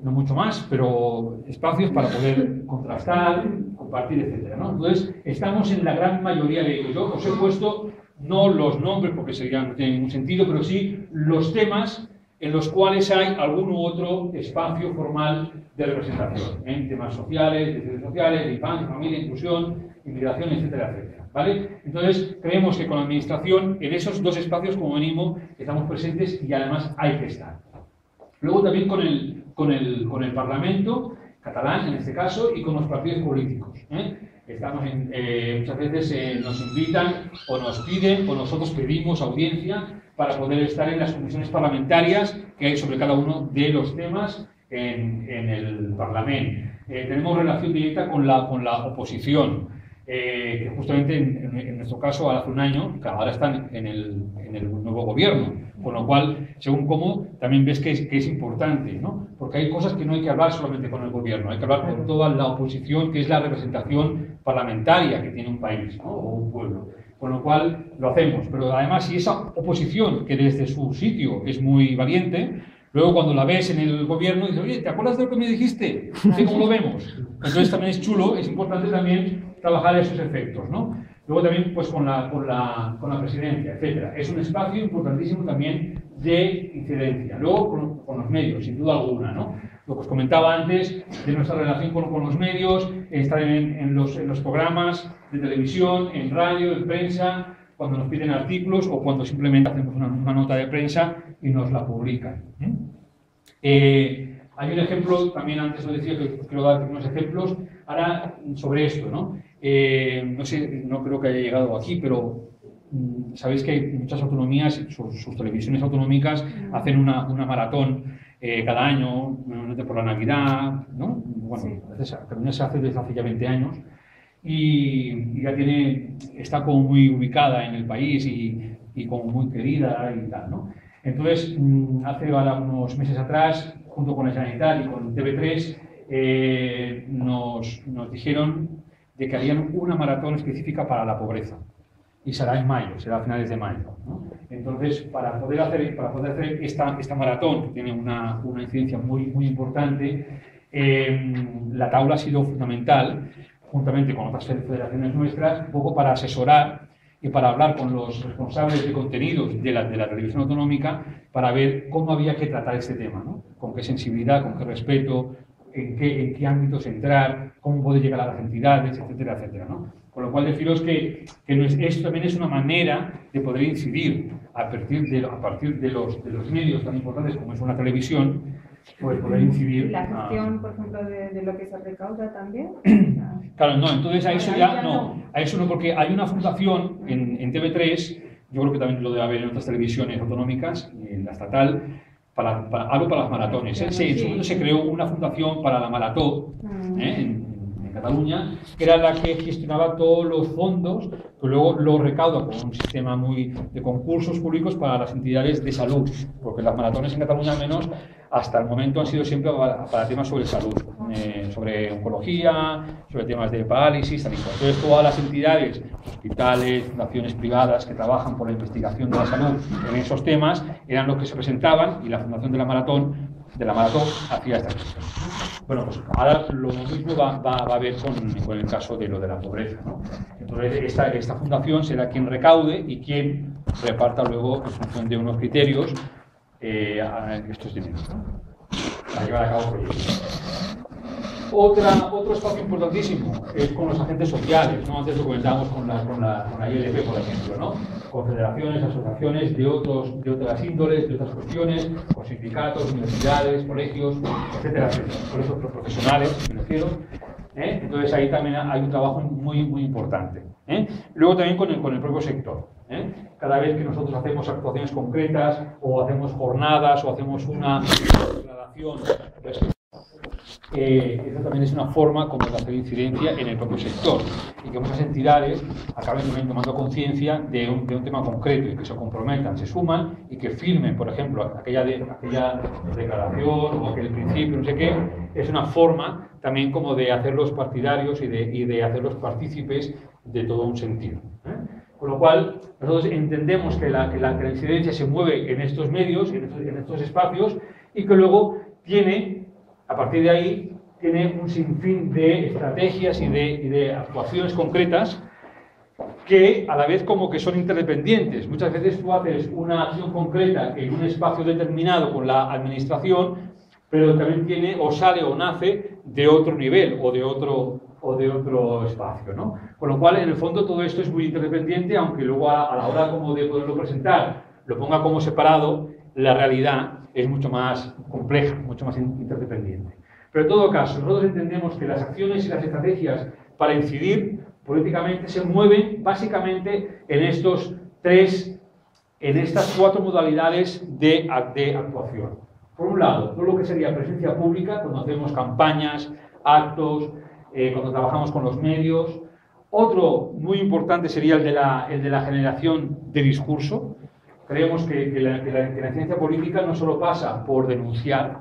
no mucho más, pero espacios para poder contrastar, compartir, etc., ¿no? Entonces, estamos en la gran mayoría de ellos. Yo os he puesto no los nombres, porque no tiene ningún sentido, pero sí los temas en los cuales hay algún u otro espacio formal de representación, ¿eh? Temas sociales, de ciencias sociales, de infancia, familia, inclusión, inmigración, etcétera, etcétera, ¿vale? Entonces, creemos que con la administración, en esos dos espacios, como mínimo, estamos presentes y además hay que estar. Luego también con el Parlamento catalán, en este caso, y con los partidos políticos, ¿eh? Estamos muchas veces nos invitan o nos piden o nosotros pedimos audiencia para poder estar en las comisiones parlamentarias que hay sobre cada uno de los temas en el Parlamento. Tenemos relación directa con la oposición, que justamente en nuestro caso hace un año, que ahora están en el nuevo gobierno, con lo cual, según cómo, también ves que es importante, ¿no? Porque hay cosas que no hay que hablar solamente con el gobierno, hay que hablar con toda la oposición, que es la representación parlamentaria que tiene un país, ¿no? O un pueblo. Con lo cual lo hacemos, pero además si esa oposición, que desde su sitio es muy valiente, luego cuando la ves en el gobierno dices, oye, ¿te acuerdas de lo que me dijiste? ¿Sí, cómo lo vemos? Entonces también es chulo, es importante también trabajar esos efectos, ¿no? Luego también pues con la presidencia, etcétera. Es un espacio importantísimo también de incidencia. Luego con los medios, sin duda alguna, ¿no? Lo que os comentaba antes de nuestra relación con los medios, estar en los programas de televisión, en radio, en prensa, cuando nos piden artículos o cuando simplemente hacemos una nota de prensa y nos la publican. Hay un ejemplo, también antes os decía que os quiero dar unos ejemplos, ahora sobre esto, ¿no? No sé, no creo que haya llegado aquí, pero sabéis que muchas autonomías, sus televisiones autonómicas hacen una maratón cada año, por la Navidad, ¿no? Bueno, sí. A veces Cataluña se hace desde hace ya 20 años y ya está como muy ubicada en el país y como muy querida y tal, ¿no? Entonces, hace ahora unos meses atrás, junto con la Generalitat y con TV3, nos dijeron de que harían una maratón específica para la pobreza. Y será en mayo, será a finales de mayo, ¿no? Entonces, para poder hacer esta maratón, que tiene una incidencia muy, muy importante, la Taula ha sido fundamental, juntamente con otras federaciones nuestras, un poco para asesorar y para hablar con los responsables de contenidos de la televisión autonómica para ver cómo había que tratar este tema, ¿no? Con qué sensibilidad, con qué respeto, en qué ámbitos entrar, cómo poder llegar a las entidades, etcétera, etcétera, ¿no? Con lo cual deciros que esto también es una manera de poder incidir a partir de los medios tan importantes como es una televisión, pues poder incidir. ¿La gestión, por ejemplo, de lo que se recauda también? Claro, no, entonces a eso ya no. A eso no, porque hay una fundación en TV3, yo creo que también lo debe haber en otras televisiones autonómicas, en la estatal, algo para las maratones. En su momento se creó una fundación para la maratón, en Cataluña, que era la que gestionaba todos los fondos, que luego lo recauda con un sistema de concursos públicos para las entidades de salud, porque las maratones en Cataluña, al menos hasta el momento, han sido siempre para temas sobre salud, sobre oncología, sobre temas de parálisis, tal y cual. Entonces, todas las entidades, hospitales, fundaciones privadas que trabajan por la investigación de la salud en esos temas, eran los que se presentaban y la Fundación de la Maratón hacía esta gestión. Bueno, pues ahora lo mismo va a haber con el caso de lo de la pobreza, ¿no? Entonces, esta fundación será quien recaude y quien reparta luego, en función de unos criterios, estos dineros, ¿no? Para llevar a cabo proyectos. Otro espacio importantísimo es con los agentes sociales, ¿no? Antes lo comentábamos con la ILP, por ejemplo, ¿no? Con federaciones, asociaciones de otras índoles, de otras cuestiones, con sindicatos, universidades, colegios, etcétera, etcétera. Colegios profesionales, financieros. Entonces ahí también hay un trabajo muy, muy importante. Luego también con el propio sector. Cada vez que nosotros hacemos actuaciones concretas o hacemos jornadas o hacemos una declaración eso también es una forma como de hacer incidencia en el propio sector y que muchas entidades acaben también tomando conciencia de un tema concreto y que se comprometan, se suman y que firmen, por ejemplo, aquella declaración o aquel principio, no sé qué, es una forma también como de hacerlos partidarios y de hacerlos partícipes de todo un sentido. Con lo cual, nosotros entendemos que la incidencia se mueve en estos medios, en estos espacios, y que luego tiene, a partir de ahí, tiene un sinfín de estrategias y de actuaciones concretas que a la vez como que son interdependientes. Muchas veces tú haces una acción concreta en un espacio determinado con la administración, pero también tiene o sale o nace de otro nivel o de otro espacio, ¿no? Con lo cual, en el fondo, todo esto es muy interdependiente, aunque luego a la hora como de poderlo presentar lo ponga como separado, la realidad es mucho más compleja, mucho más interdependiente. Pero en todo caso, nosotros entendemos que las acciones y las estrategias para incidir políticamente se mueven básicamente en estas 4 modalidades de actuación. Por un lado, todo lo que sería presencia pública, cuando hacemos campañas, actos, cuando trabajamos con los medios. Otro muy importante sería el de la generación de discurso. Creemos que la incidencia política no solo pasa por denunciar,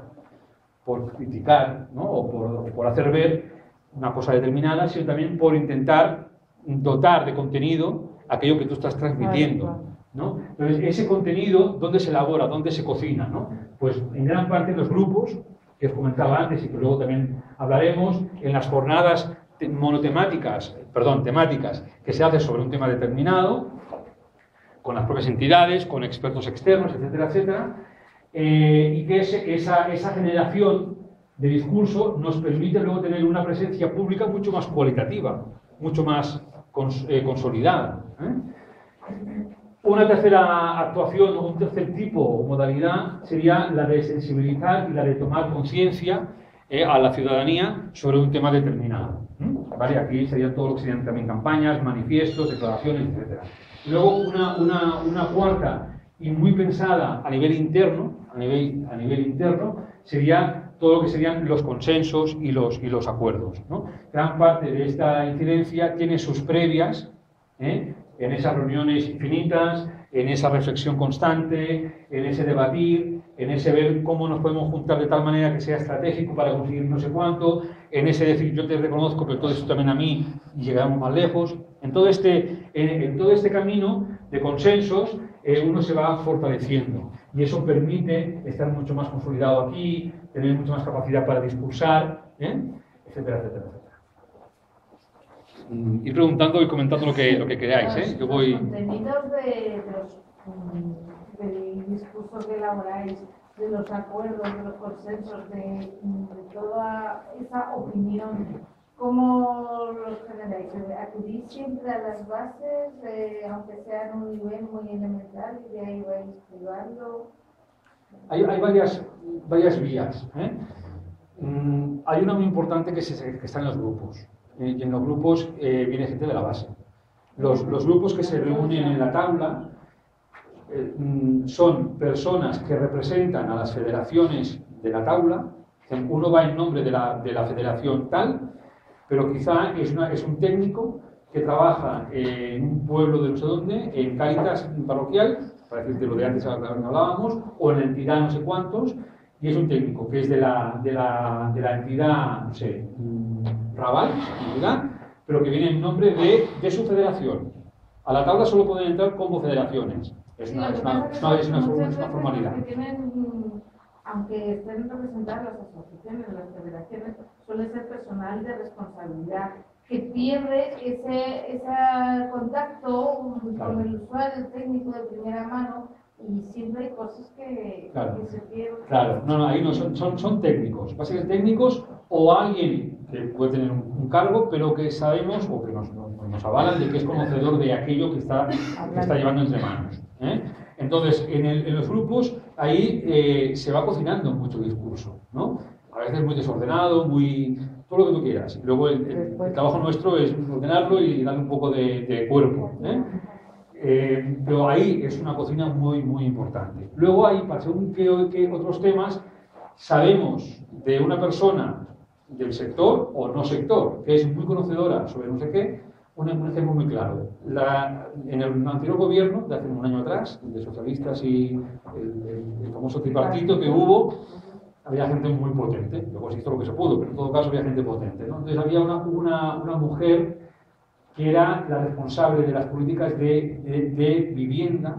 por criticar, ¿no? o por hacer ver una cosa determinada, sino también por intentar dotar de contenido aquello que tú estás transmitiendo, ¿no? Entonces, ese contenido, ¿dónde se elabora? ¿Dónde se cocina? ¿No? Pues en gran parte en los grupos, que os comentaba antes y que luego también hablaremos, en las jornadas temáticas que se hacen sobre un tema determinado, con las propias entidades, con expertos externos, etcétera, etcétera, y que esa generación de discurso nos permite luego tener una presencia pública mucho más cualitativa, mucho más consolidada. Una tercera actuación o un tercer tipo o modalidad sería la de sensibilizar y la de tomar conciencia a la ciudadanía sobre un tema determinado. ¿Vale? Aquí serían todo lo que serían también campañas, manifiestos, declaraciones, etc. Luego una cuarta y muy pensada a nivel interno, sería todo lo que serían los consensos y los acuerdos, ¿no? Gran parte de esta incidencia tiene sus previas, en esas reuniones infinitas, en esa reflexión constante, en ese debatir, en ese ver cómo nos podemos juntar de tal manera que sea estratégico para conseguir no sé cuánto, en ese decir yo te reconozco, pero todo esto también a mí y llegaremos más lejos. En todo este camino de consensos uno se va fortaleciendo y eso permite estar mucho más consolidado aquí, tener mucha más capacidad para discursar, etcétera, etcétera, etcétera. Ir preguntando y comentando lo que queráis, Yo voy... Los contenidos del discurso que elaboráis, de los acuerdos, de los consensos, de toda esa opinión, ¿cómo los generáis? ¿Acudís siempre a las bases, aunque sea en un nivel muy elemental, y de ahí vais privando? Hay varias vías. Hay una muy importante que está en los grupos. Y en los grupos viene gente de la base. Los grupos que se reúnen en la tabla son personas que representan a las federaciones de la tabla. Uno va en nombre de la federación tal, pero quizá es un técnico que trabaja en un pueblo de no sé dónde, en Cáritas parroquial, para decirte lo de antes que hablábamos, o en la entidad no sé cuántos, y es un técnico que es de la entidad, no sé, Raval, pero que viene en nombre de su federación. A la tabla solo pueden entrar como federaciones. Es una formalidad. Aunque estén representadas las asociaciones, las federaciones, suele ser personal de responsabilidad que pierde ese contacto con el usuario, el técnico de primera mano, y siempre hay cosas que se pierden. Claro, ahí no son técnicos. Va a ser técnicos o alguien que puede tener un cargo, pero que sabemos o que nos avalan de que es conocedor de aquello que está llevando entre manos. Entonces, en los grupos, ahí se va cocinando mucho discurso, ¿no? A veces muy desordenado, todo lo que tú quieras. Y luego el trabajo nuestro es ordenarlo y darle un poco de cuerpo, pero ahí es una cocina muy, muy importante. Luego hay, para según qué otros temas, sabemos de una persona del sector o no sector, que es muy conocedora sobre no sé qué. Un ejemplo muy claro. En el anterior gobierno, de hace un año atrás, de socialistas y el famoso tripartito que hubo, había gente muy potente. Luego se hizo lo que se pudo, pero en todo caso había gente potente, ¿no? Entonces había una mujer que era la responsable de las políticas de vivienda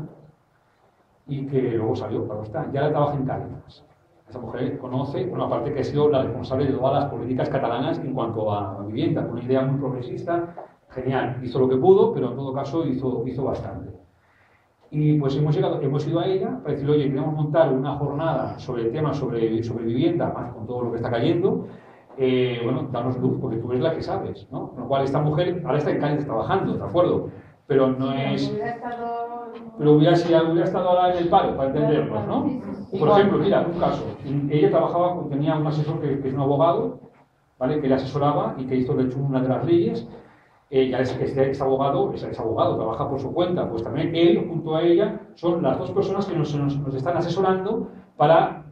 y que luego salió, claro está, ya trabaja en Cádiz. Esa mujer conoce, bueno, aparte que ha sido la responsable de todas las políticas catalanas en cuanto a vivienda, con una idea muy progresista, genial, hizo lo que pudo, pero en todo caso hizo bastante. Y pues hemos ido a ella para decirle, oye, queremos montar una jornada sobre temas sobre vivienda, más con todo lo que está cayendo, bueno, danos luz, porque tú eres la que sabes, ¿no? Con lo cual esta mujer ahora está en Cádiz trabajando, ¿de acuerdo? Pero no es... Pero hubiera estado ahora en el paro, para entendernos, ¿no? Por ejemplo, mira, un caso. Ella tenía un asesor que es un abogado, ¿vale? Que le asesoraba y que hizo, de hecho, una de las leyes. Ya es que es abogado, trabaja por su cuenta. Pues también él, junto a ella, son las dos personas que nos están asesorando para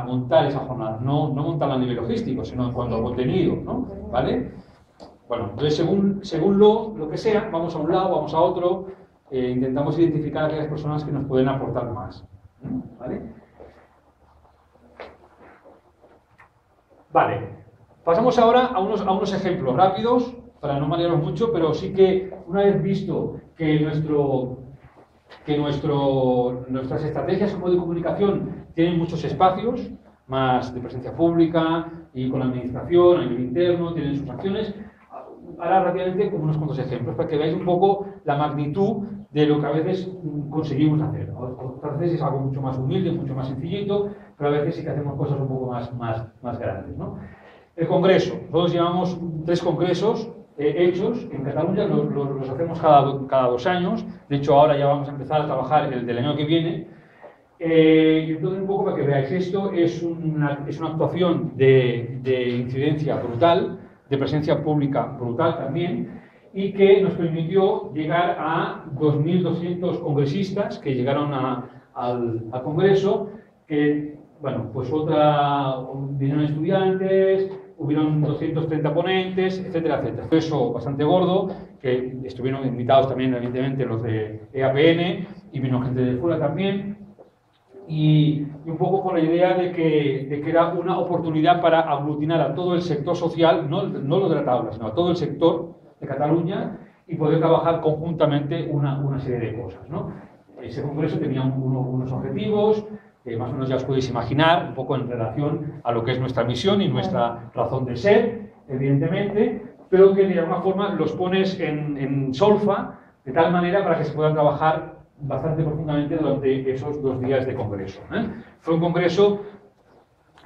montar esa jornada. No montarla a nivel logístico, sino en cuanto a contenido, ¿no? ¿Vale? Bueno, entonces, según lo que sea, vamos a un lado, vamos a otro, intentamos identificar a aquellas personas que nos pueden aportar más. ¿Vale? Vale. Pasamos ahora a unos ejemplos rápidos, para no marearnos mucho, pero sí que una vez visto que nuestras estrategias como de comunicación tienen muchos espacios, más de presencia pública y con la administración, a nivel interno, tienen sus acciones, ahora rápidamente como unos cuantos ejemplos, para que veáis un poco la magnitud de lo que a veces conseguimos hacer. Otras veces es algo mucho más humilde, mucho más sencillito, pero a veces sí que hacemos cosas un poco más grandes, ¿no? El Congreso. Nosotros llevamos 3 congresos hechos en Cataluña, los hacemos cada 2 años. De hecho, ahora ya vamos a empezar a trabajar el del año que viene. Y entonces, un poco para que veáis, esto es una actuación de incidencia brutal, de presencia pública brutal también, y que nos permitió llegar a 2.200 congresistas que llegaron al Congreso, que, bueno, pues vinieron estudiantes, hubieron 230 ponentes, etcétera, etcétera. Eso bastante gordo, que estuvieron invitados también, evidentemente, los de EAPN, y vino gente de fuera también, y un poco con la idea de que era una oportunidad para aglutinar a todo el sector social, no lo de la tabla, sino a todo el sector de Cataluña, y poder trabajar conjuntamente una serie de cosas, ¿no? Ese congreso tenía unos objetivos, que más o menos ya os podéis imaginar, un poco en relación a lo que es nuestra misión y nuestra razón de ser, evidentemente, pero que de alguna forma los pones en solfa, de tal manera para que se puedan trabajar bastante profundamente durante esos 2 días de congreso, ¿eh? Fue un congreso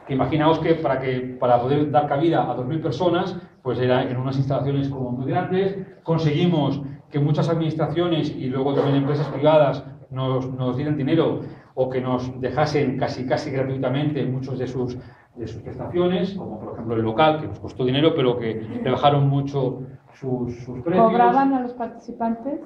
que imaginaos que para poder dar cabida a 2.000 personas, pues era en unas instalaciones como muy grandes. Conseguimos que muchas administraciones y luego también empresas privadas nos dieran dinero o que nos dejasen casi gratuitamente muchos de sus prestaciones, como por ejemplo el local, que nos costó dinero, pero que rebajaron mucho sus precios. ¿Cobraban a los participantes?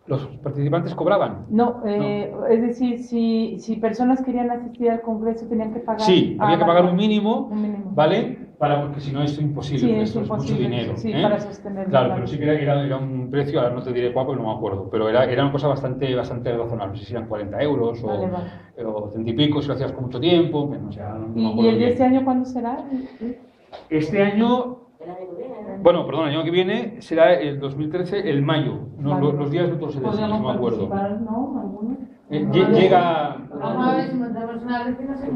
¿Los participantes cobraban? No, es decir, si personas querían asistir al Congreso tenían que pagar. Sí, había que pagar un mínimo, mínimo. ¿vale? Porque si no es imposible, Sí, esto es mucho dinero. Sí, ¿eh? para sostenerlo. Claro, pero sí que era un precio, ahora no te diré cuál, porque no me acuerdo, pero era una cosa bastante razonable. No sé si eran 40 euros o 30 y pico, si lo hacías con mucho tiempo. No sé, no me acuerdo ¿Y el de bien. este año cuándo será? Este año, bueno, perdón, el año que viene será el 2013, el mayo. No, Vale. los días de otros elecciones, no me acuerdo. ¿No? ¿Alguno? Llega... Vamos a ver si montamos una vez que no se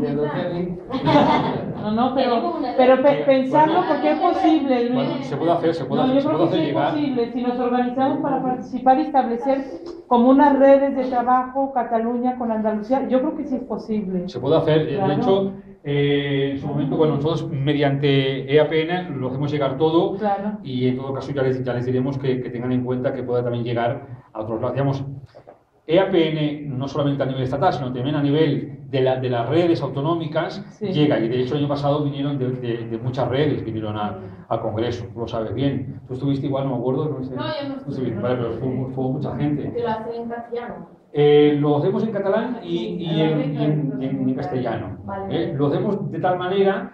No, pero pensarlo Bueno, porque es posible. Bueno, se puede hacer Yo creo que sí es llegar. posible. Si nos organizamos para participar y establecer como unas redes de trabajo Cataluña con Andalucía, yo creo que sí es posible. Se puede hacer, Claro. de hecho, en su momento, bueno, nosotros mediante EAPN lo hacemos llegar todo, Claro. y en todo caso ya les diremos que tengan en cuenta que pueda también llegar a otros lados. Digamos, EAPN no solamente a nivel estatal, sino también a nivel de las redes autonómicas, Sí. llega, y de hecho el año pasado vinieron de muchas redes, vinieron al Congreso, tú lo sabes bien. Tú estuviste igual, no me acuerdo. No, sé. No, yo no Tú estuve, estuviste, no vale, estuve. pero fue mucha gente. Que lo hacen en castellano. Lo hacemos en catalán y en castellano. Vale. Lo hacemos de tal manera,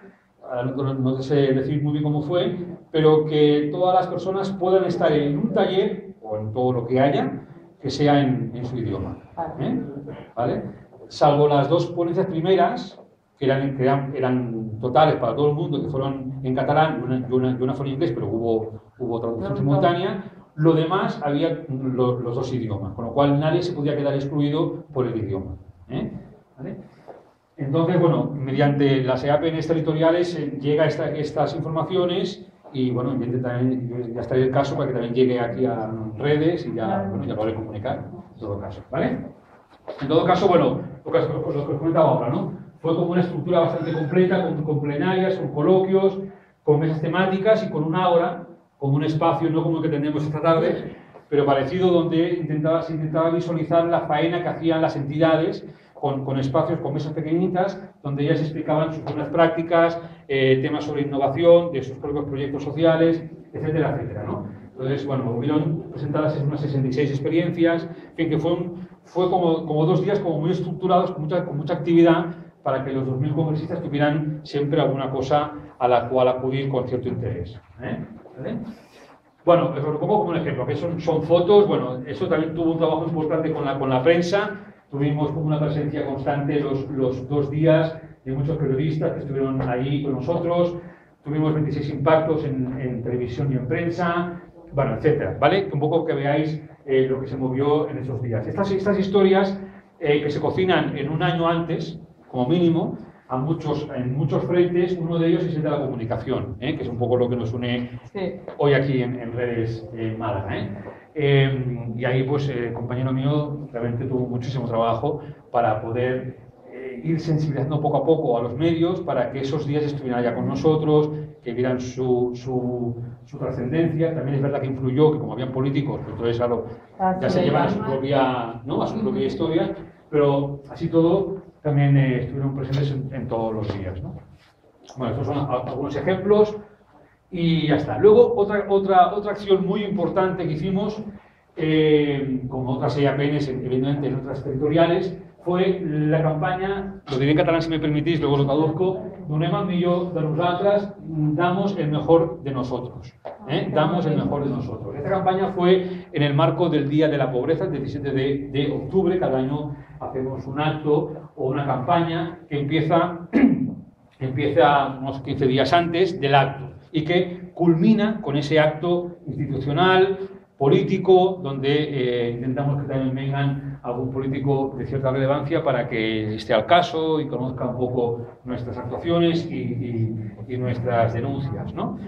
no sé decir muy bien cómo fue, pero que todas las personas puedan estar en un taller o en todo lo que haya que sea en su idioma. ¿Vale? Salvo las dos ponencias primeras, que eran totales para todo el mundo, que fueron en catalán y una fue en inglés, pero hubo traducción simultánea. Lo demás había los dos idiomas, con lo cual nadie se podía quedar excluido por el idioma. ¿Vale? Entonces, bueno, mediante las EAPNs territoriales llega estas informaciones y, bueno, también, ya estaría el caso para que también llegue aquí a redes y ya podré comunicar, en todo caso, ¿vale? En todo caso, bueno, lo que os comentaba ahora, ¿no? Fue como una estructura bastante completa, con plenarias, con coloquios, con mesas temáticas y con una hora, como un espacio, no como el que tenemos esta tarde, pero parecido, donde se intentaba visualizar la faena que hacían las entidades, con espacios, con mesas pequeñitas, donde ellas explicaban sus buenas prácticas, temas sobre innovación, de sus propios proyectos sociales, etcétera, etcétera, ¿no? Entonces, bueno, hubieron presentadas unas 66 experiencias, en fin, que fue como 2 días como muy estructurados, con mucha actividad, para que los 2000 congresistas tuvieran siempre alguna cosa a la cual acudir con cierto interés. ¿Vale? Bueno, os lo pongo como un ejemplo, que son fotos. Bueno, eso también tuvo un trabajo importante con la prensa. Tuvimos como una presencia constante los 2 días de muchos periodistas que estuvieron ahí con nosotros. Tuvimos 26 impactos en televisión y en prensa, bueno, etcétera, ¿vale? Un poco que veáis lo que se movió en esos días. Estas historias que se cocinan en un año antes, como mínimo, en muchos frentes. Uno de ellos es el de la comunicación, que es un poco lo que nos une hoy aquí en Redes Málaga. Y ahí, pues, el compañero mío realmente tuvo muchísimo trabajo para poder ir sensibilizando poco a poco a los medios para que esos días estuvieran ya con nosotros, que vieran su trascendencia. También es verdad que influyó, que como habían políticos, pues entonces, claro, ya se llevan a su propia historia, pero así todo también estuvieron presentes en todos los días, ¿no? Bueno, estos son algunos ejemplos y ya está. Luego, otra acción muy importante que hicimos, como otras EAPNs, evidentemente en otras territoriales, fue la campaña, lo diré en catalán si me permitís, luego lo traduzco, Donem el millor de nosaltres, damos el mejor de nosotros. Damos el mejor de nosotros. Esta campaña fue en el marco del Día de la Pobreza, el 17 de octubre. Cada año hacemos un acto o una campaña que empieza unos 15 días antes del acto y que culmina con ese acto institucional, político, donde intentamos que también vengan algún político de cierta relevancia para que esté al caso y conozca un poco nuestras actuaciones y nuestras denuncias, ¿no?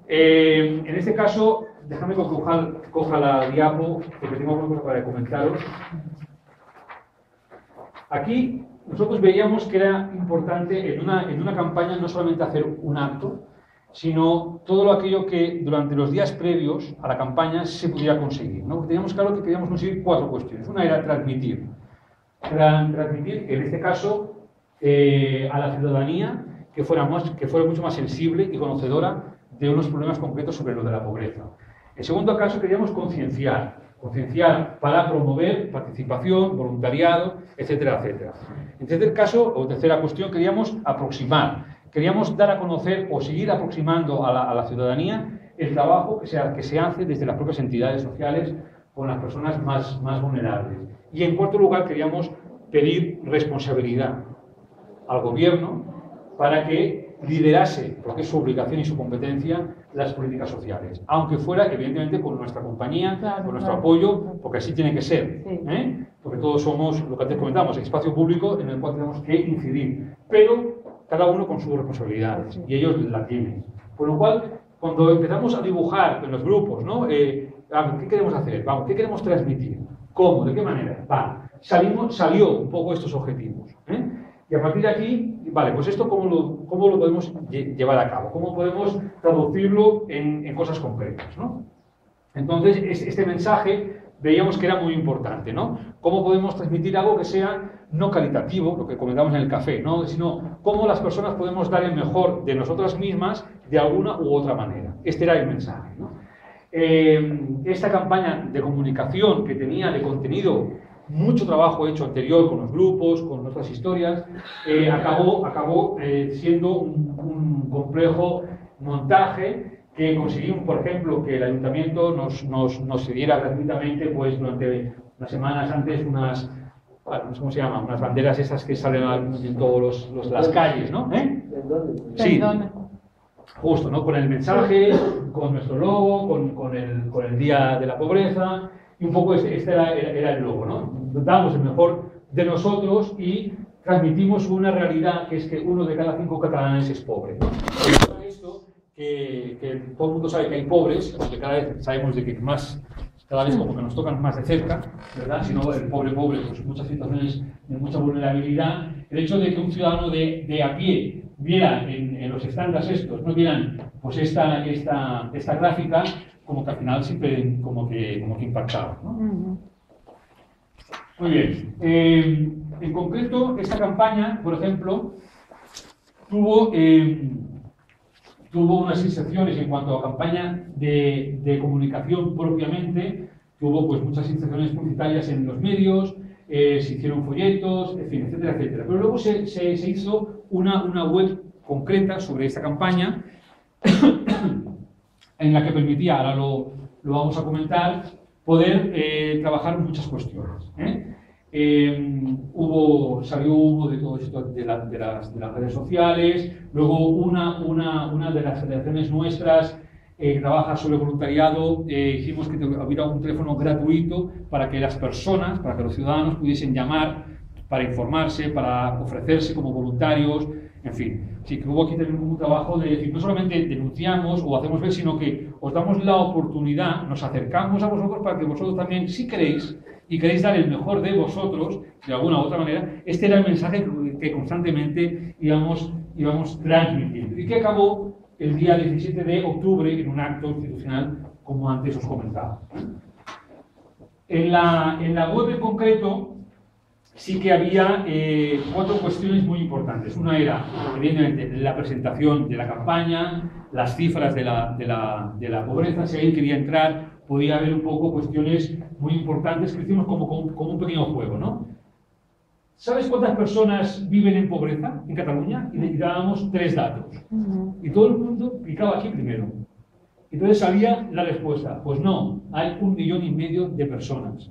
En este caso, déjame que coja la diapo, porque tengo alguna cosa para comentaros. Aquí nosotros veíamos que era importante en una campaña no solamente hacer un acto, sino todo aquello que durante los días previos a la campaña se pudiera conseguir, ¿no? Teníamos claro que queríamos conseguir 4 cuestiones. Una era transmitir, en este caso, a la ciudadanía que fuera mucho más sensible y conocedora de unos problemas concretos sobre lo de la pobreza. En segundo caso, queríamos concienciar para promover participación, voluntariado, etcétera, etcétera. En tercer caso, o tercera cuestión, queríamos aproximar. Queríamos dar a conocer o seguir aproximando a la ciudadanía el trabajo que se hace desde las propias entidades sociales con las personas más vulnerables. Y en cuarto lugar, queríamos pedir responsabilidad al gobierno para que liderase, porque es su obligación y su competencia, las políticas sociales. Aunque fuera, evidentemente, con nuestra compañía, con nuestro apoyo, porque así tiene que ser. Porque todos somos, lo que antes comentamos, espacio público en el cual tenemos que incidir. Pero cada uno con sus responsabilidades, y ellos la tienen. Por lo cual, cuando empezamos a dibujar en los grupos, ¿no? ¿Qué queremos hacer? Vamos, ¿qué queremos transmitir? ¿Cómo? ¿De qué manera? Salió un poco estos objetivos. Y a partir de aquí, vale, pues esto ¿cómo lo podemos llevar a cabo? ¿Cómo podemos traducirlo en cosas concretas, ¿no? Entonces, este mensaje veíamos que era muy importante, ¿no? ¿Cómo podemos transmitir algo que sea no calitativo, lo que comentamos en el café, ¿no? Sino cómo las personas podemos dar el mejor de nosotras mismas de alguna u otra manera? Este era el mensaje, ¿no? Esta campaña de comunicación que tenía de contenido mucho trabajo hecho anterior con los grupos, con otras historias, acabó siendo un complejo montaje que conseguimos, por ejemplo, que el ayuntamiento nos cediera gratuitamente, pues durante unas semanas antes, unas, ¿cómo se llama? Unas banderas esas que salen en todas las calles, ¿no? Sí. Justo, ¿no? Con el mensaje, con nuestro logo, con el Día de la Pobreza, y un poco este era el logo, ¿no? Damos el mejor de nosotros y transmitimos una realidad que es que 1 de cada 5 catalanes es pobre, ¿no? Y esto, que todo el mundo sabe que hay pobres, porque cada vez sabemos de que cada vez como que nos tocan más de cerca, ¿verdad? Si no, el pobre, pues muchas situaciones de mucha vulnerabilidad. El hecho de que un ciudadano de a pie viera en los estándares estos, no vieran pues esta gráfica, como que al final siempre como que impactaba, ¿no? Muy bien. En concreto, esta campaña, por ejemplo, tuvo unas inserciones en cuanto a campaña de comunicación propiamente, tuvo pues muchas inserciones publicitarias en los medios, se hicieron folletos, en fin, etcétera, etcétera. Pero luego se hizo una web concreta sobre esta campaña en la que permitía, ahora lo vamos a comentar, poder trabajar muchas cuestiones. Salió humo de todo esto de las redes sociales. Luego una de las federaciones nuestras que trabaja sobre voluntariado, hicimos que hubiera un teléfono gratuito para que las personas, para que los ciudadanos pudiesen llamar para informarse, para ofrecerse como voluntarios, en fin. Sí que hubo aquí también un trabajo de decir, no solamente denunciamos o hacemos ver, sino que os damos la oportunidad, nos acercamos a vosotros para que vosotros también, si queréis, y queréis dar el mejor de vosotros, de alguna u otra manera, este era el mensaje que constantemente íbamos transmitiendo. Y que acabó el día 17 de octubre en un acto institucional, como antes os comentaba. En la web en concreto, sí que había 4 cuestiones muy importantes. Una era, evidentemente, la presentación de la campaña, las cifras de la pobreza. Si alguien quería entrar, podía haber un poco cuestiones muy importantes que hicimos como un pequeño juego, ¿no? ¿Sabes cuántas personas viven en pobreza en Cataluña? Y dábamos 3 datos. Y todo el mundo clicaba aquí primero. Entonces salía la respuesta. Pues no, hay 1,5 millones de personas.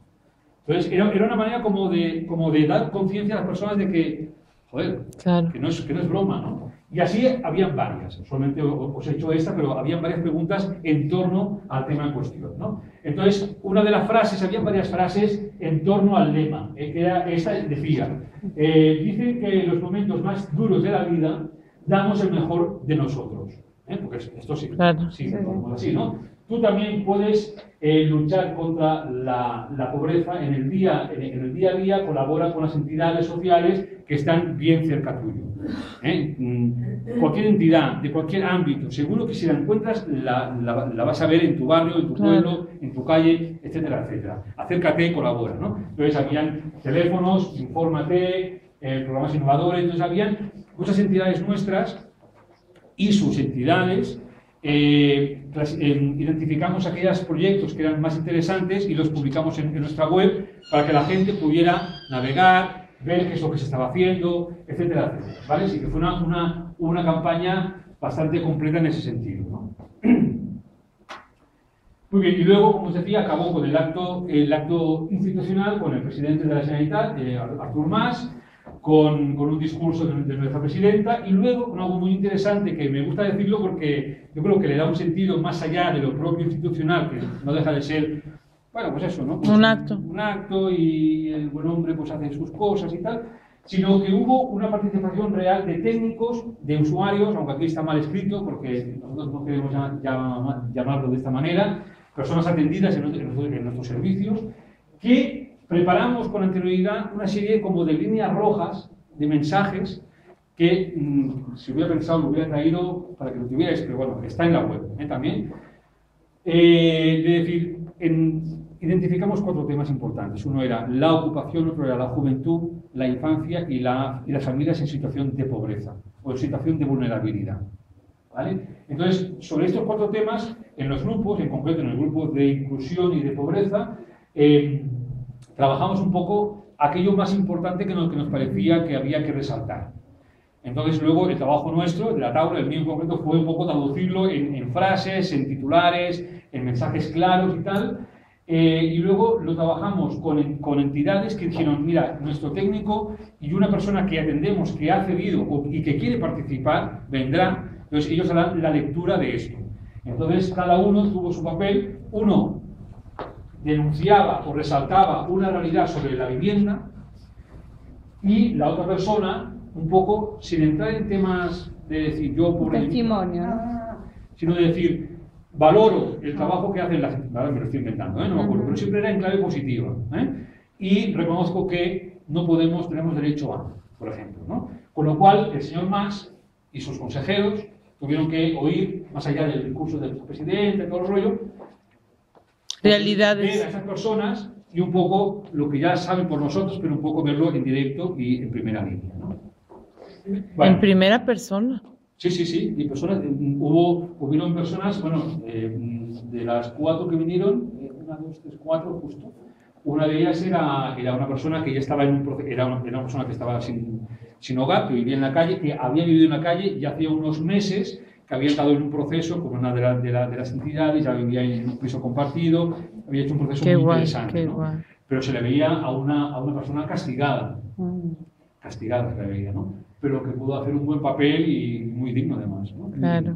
Entonces era una manera como de dar conciencia a las personas de que, joder, claro, que no es broma, ¿no? Y así habían varias. Solamente os he hecho esta, pero habían varias preguntas en torno al tema en cuestión, ¿no? Entonces, una de las frases, habían varias frases en torno al lema, que era esta, decía, dicen que en los momentos más duros de la vida damos el mejor de nosotros. Porque esto sí, claro, sí, así, ¿no? Tú también puedes luchar contra la pobreza en el día a día, colabora con las entidades sociales que están bien cerca tuyo. Cualquier entidad, de cualquier ámbito, seguro que si la encuentras la vas a ver en tu barrio, en tu pueblo, en tu calle, etcétera, etcétera. Acércate, colabora, ¿no? Entonces habían teléfonos, infórmate, programas innovadores, entonces habían muchas entidades nuestras y sus entidades. Identificamos aquellos proyectos que eran más interesantes y los publicamos en nuestra web para que la gente pudiera navegar, ver qué es lo que se estaba haciendo, etcétera, etcétera, ¿vale? Así que fue una campaña bastante completa en ese sentido, ¿no? Muy bien, y luego, como os decía, acabó con el acto institucional con el presidente de la Generalitat, Artur Mas, con un discurso de nuestra presidenta, y luego con algo muy interesante que me gusta decirlo porque yo creo que le da un sentido más allá de lo propio institucional, que no deja de ser, bueno, pues eso, ¿no? Pues un acto y el buen hombre pues hace sus cosas y tal, sino que hubo una participación real de técnicos, de usuarios, aunque aquí está mal escrito porque nosotros no queremos llamarlo de esta manera, personas atendidas en nuestros servicios, que preparamos con anterioridad una serie como de líneas rojas, de mensajes, que si hubiera pensado lo hubiera traído para que lo tuvierais, pero bueno, está en la web también. De decir, identificamos 4 temas importantes. Uno era la ocupación, otro era la juventud, la infancia y las familias en situación de pobreza o en situación de vulnerabilidad. ¿Vale? Entonces, sobre estos 4 temas, en los grupos, en concreto en el grupo de inclusión y de pobreza, trabajamos un poco aquello más importante que nos parecía que había que resaltar. Entonces luego el trabajo nuestro, de la Taula, el mío en concreto, fue un poco traducirlo en frases, en titulares, en mensajes claros y tal. Y luego lo trabajamos con entidades que dijeron, mira, nuestro técnico y una persona que atendemos, que ha cedido y que quiere participar, vendrá. Entonces ellos harán la lectura de esto. Entonces cada uno tuvo su papel. Uno denunciaba o resaltaba una realidad sobre la vivienda y la otra persona, un poco, sin entrar en temas de decir yo por testimonio, ¿no? Sino de decir, valoro el trabajo que hacen las entidades, me lo estoy inventando, no me acuerdo, pero siempre era en clave positiva, y reconozco que no tenemos derecho a, por ejemplo, ¿no? Con lo cual el señor Mas y sus consejeros tuvieron que oír, más allá del discurso del presidente, todo el rollo, realidades, ver a esas personas y un poco lo que ya saben por nosotros, pero un poco verlo en directo y en primera línea, ¿no? Bueno, en primera persona. Sí, y personas, hubieron personas, bueno, de las 4 que vinieron, 1, 2, 3, 4 justo, una de ellas era una persona que ya estaba en un proceso, era una persona que estaba sin hogar, que vivía en la calle, que había vivido en la calle y hacía unos meses que había estado en un proceso con una de las entidades, ya vivía en un piso compartido, había hecho un proceso muy interesante, ¿no? Pero se le veía a una persona castigada, castigada se le veía, ¿no? Pero que pudo hacer un buen papel y muy digno además, ¿no? Claro.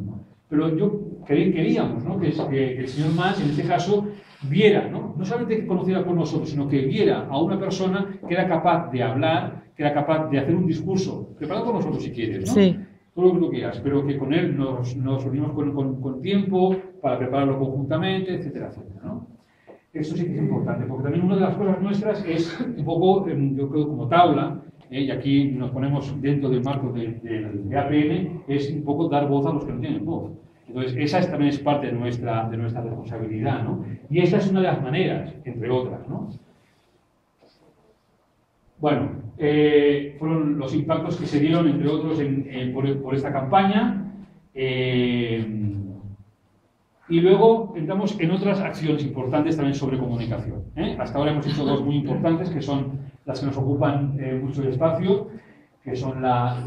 Pero yo queríamos, ¿no? que el señor Mas, en este caso, viera, ¿no? No solamente que conociera por nosotros, sino que viera a una persona que era capaz de hablar, que era capaz de hacer un discurso, preparado por nosotros si quieres, ¿no? Sí. Todo lo que tú quieras, pero que con él nos unimos con tiempo para prepararlo conjuntamente, etcétera, etcétera, ¿no? Eso sí que es importante, porque también una de las cosas nuestras es un poco, yo creo, como Taula, y aquí nos ponemos dentro del marco de APN, es un poco dar voz a los que no tienen voz. Entonces, esa también es parte de nuestra responsabilidad, ¿no? Y esa es una de las maneras, entre otras, ¿no? Bueno, fueron los impactos que se dieron, entre otros, por esta campaña. Y luego entramos en otras acciones importantes también sobre comunicación. Hasta ahora hemos hecho 2 muy importantes, que son las que nos ocupan mucho espacio, que son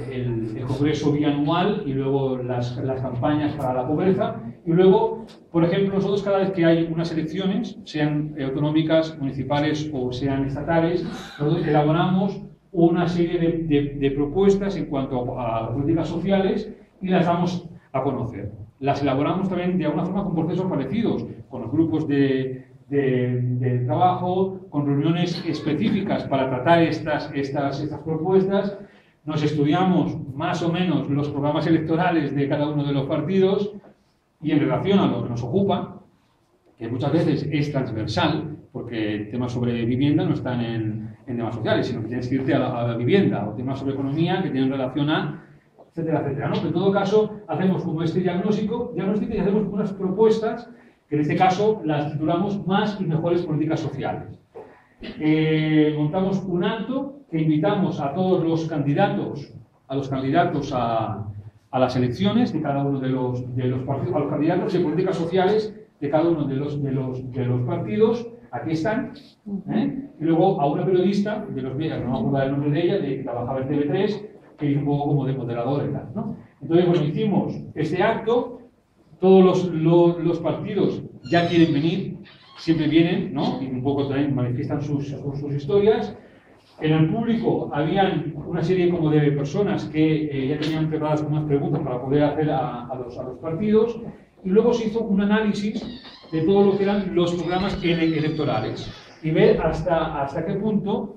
el congreso bianual y luego las campañas para la pobreza. Y luego, por ejemplo, nosotros cada vez que hay unas elecciones, sean autonómicas, municipales o sean estatales, nosotros elaboramos una serie de propuestas en cuanto a políticas sociales y las damos a conocer. Las elaboramos también de alguna forma con procesos parecidos, con los grupos de trabajo, con reuniones específicas para tratar estas propuestas. Nos estudiamos más o menos los programas electorales de cada uno de los partidos y en relación a lo que nos ocupa, que muchas veces es transversal, porque temas sobre vivienda no están en temas sociales, sino que tienes que irte a la vivienda, o temas sobre economía que tienen relación a etcétera, etcétera, ¿no? Pero en todo caso, hacemos como este diagnóstico y hacemos unas propuestas que en este caso las titulamos Más y Mejores Políticas Sociales. Montamos un acto que invitamos a todos los candidatos, a las elecciones de cada uno de los partidos, a los candidatos de políticas sociales de cada uno de los partidos, aquí están, y luego a una periodista de los medios, no me acuerdo el nombre de ella, que trabajaba en TV3, que hizo un poco como de moderadora y tal, ¿no? Entonces, bueno, hicimos este acto, todos los partidos ya quieren venir, siempre vienen, ¿no? Y un poco también manifiestan sus historias. En el público habían una serie como de personas que ya tenían preparadas unas preguntas para poder hacer a los partidos, y luego se hizo un análisis de todo lo que eran los programas electorales y ver hasta qué punto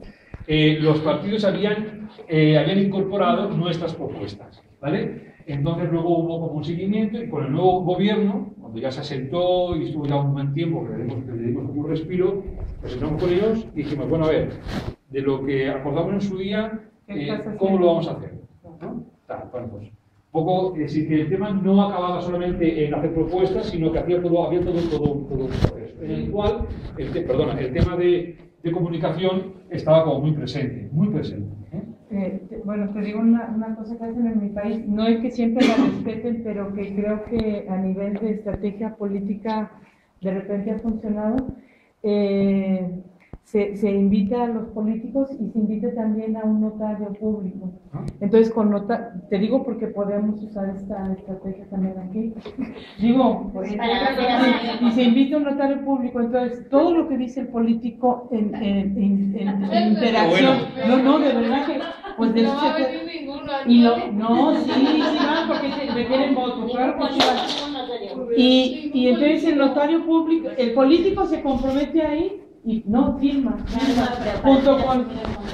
los partidos habían incorporado nuestras propuestas, ¿vale? Entonces luego hubo como un seguimiento y con el nuevo gobierno, cuando ya se asentó y estuvo ya un buen tiempo, que le dimos un respiro, pues entramos con ellos y dijimos, bueno, a ver, de lo que acordamos en su día, ¿cómo lo vamos a hacer? ¿No? Bueno, pues, un poco, es decir, que el tema no acababa solamente en hacer propuestas, sino que había todo un proceso, en el cual, el tema de comunicación estaba como muy presente, muy presente. Bueno, te digo una cosa que hacen en mi país, no es que siempre la respeten, pero que creo que a nivel de estrategia política de repente ha funcionado. se invita a los políticos y se invita también a un notario público. Entonces, te digo porque podemos usar esta estrategia también aquí. Digo, y se invita a un notario público, entonces todo lo que dice el político en interacción, no, de verdad que, pues de eso se trata. Sí van porque requieren votos, claro que sí van. Y entonces el notario público, el político se compromete ahí y no firma, junto con,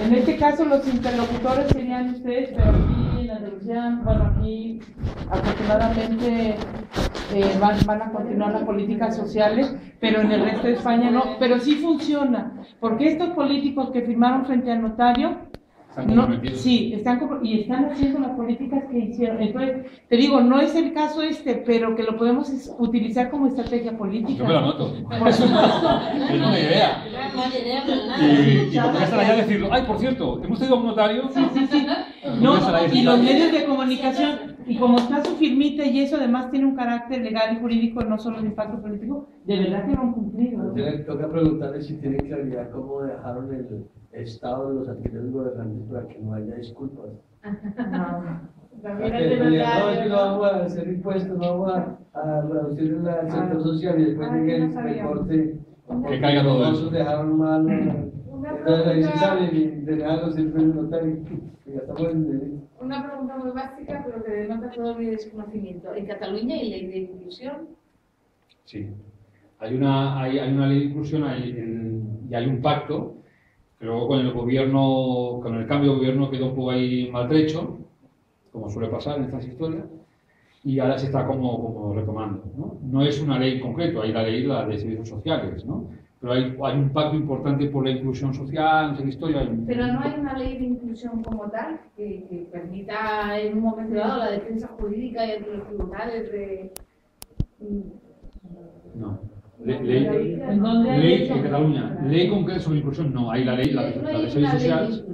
en este caso los interlocutores serían ustedes, pero aquí en Andalucía, bueno, aquí afortunadamente van a continuar las políticas sociales, pero en el resto de España no, pero sí funciona, porque estos políticos que firmaron frente al notario, están haciendo las políticas que hicieron. Entonces, te digo, no es el caso pero que lo podemos utilizar como estrategia política. Yo me lo anoto. Por supuesto. Es una idea. Y podría estar allá y decirlo, ay, por cierto, hemos tenido un notario. Sí. No, y los medios de comunicación, y como está su firmita y eso además tiene un carácter legal y jurídico, no solo de impacto político, de verdad que lo han cumplido, ¿no? Toca preguntarle si tienen claridad cómo dejaron el estado de los anteriores gobernantes para que no haya disculpas. No, es que no vamos a hacer impuestos, no vamos a reducir el sector social y después de que el recorte que caiga todo eso. Dejaron mal ahí se sale y dejaron siempre el notario. Una pregunta muy básica, pero que denota todo mi desconocimiento. ¿En Cataluña hay ley de inclusión? Sí. Hay una ley de inclusión y hay un pacto, que luego con el cambio de gobierno quedó un poco ahí maltrecho, como suele pasar en estas historias, y ahora se está como retomando, ¿no? No es una ley en concreto, hay la de servicios sociales, ¿no? Pero hay un pacto importante por la inclusión social, no sé qué historia. Pero no hay una ley de inclusión como tal que permita en un momento dado la defensa jurídica y ante los tribunales de... No. Ley en Cataluña. Ley concreta sobre inclusión, no. Hay la ley, la de servicios sociales.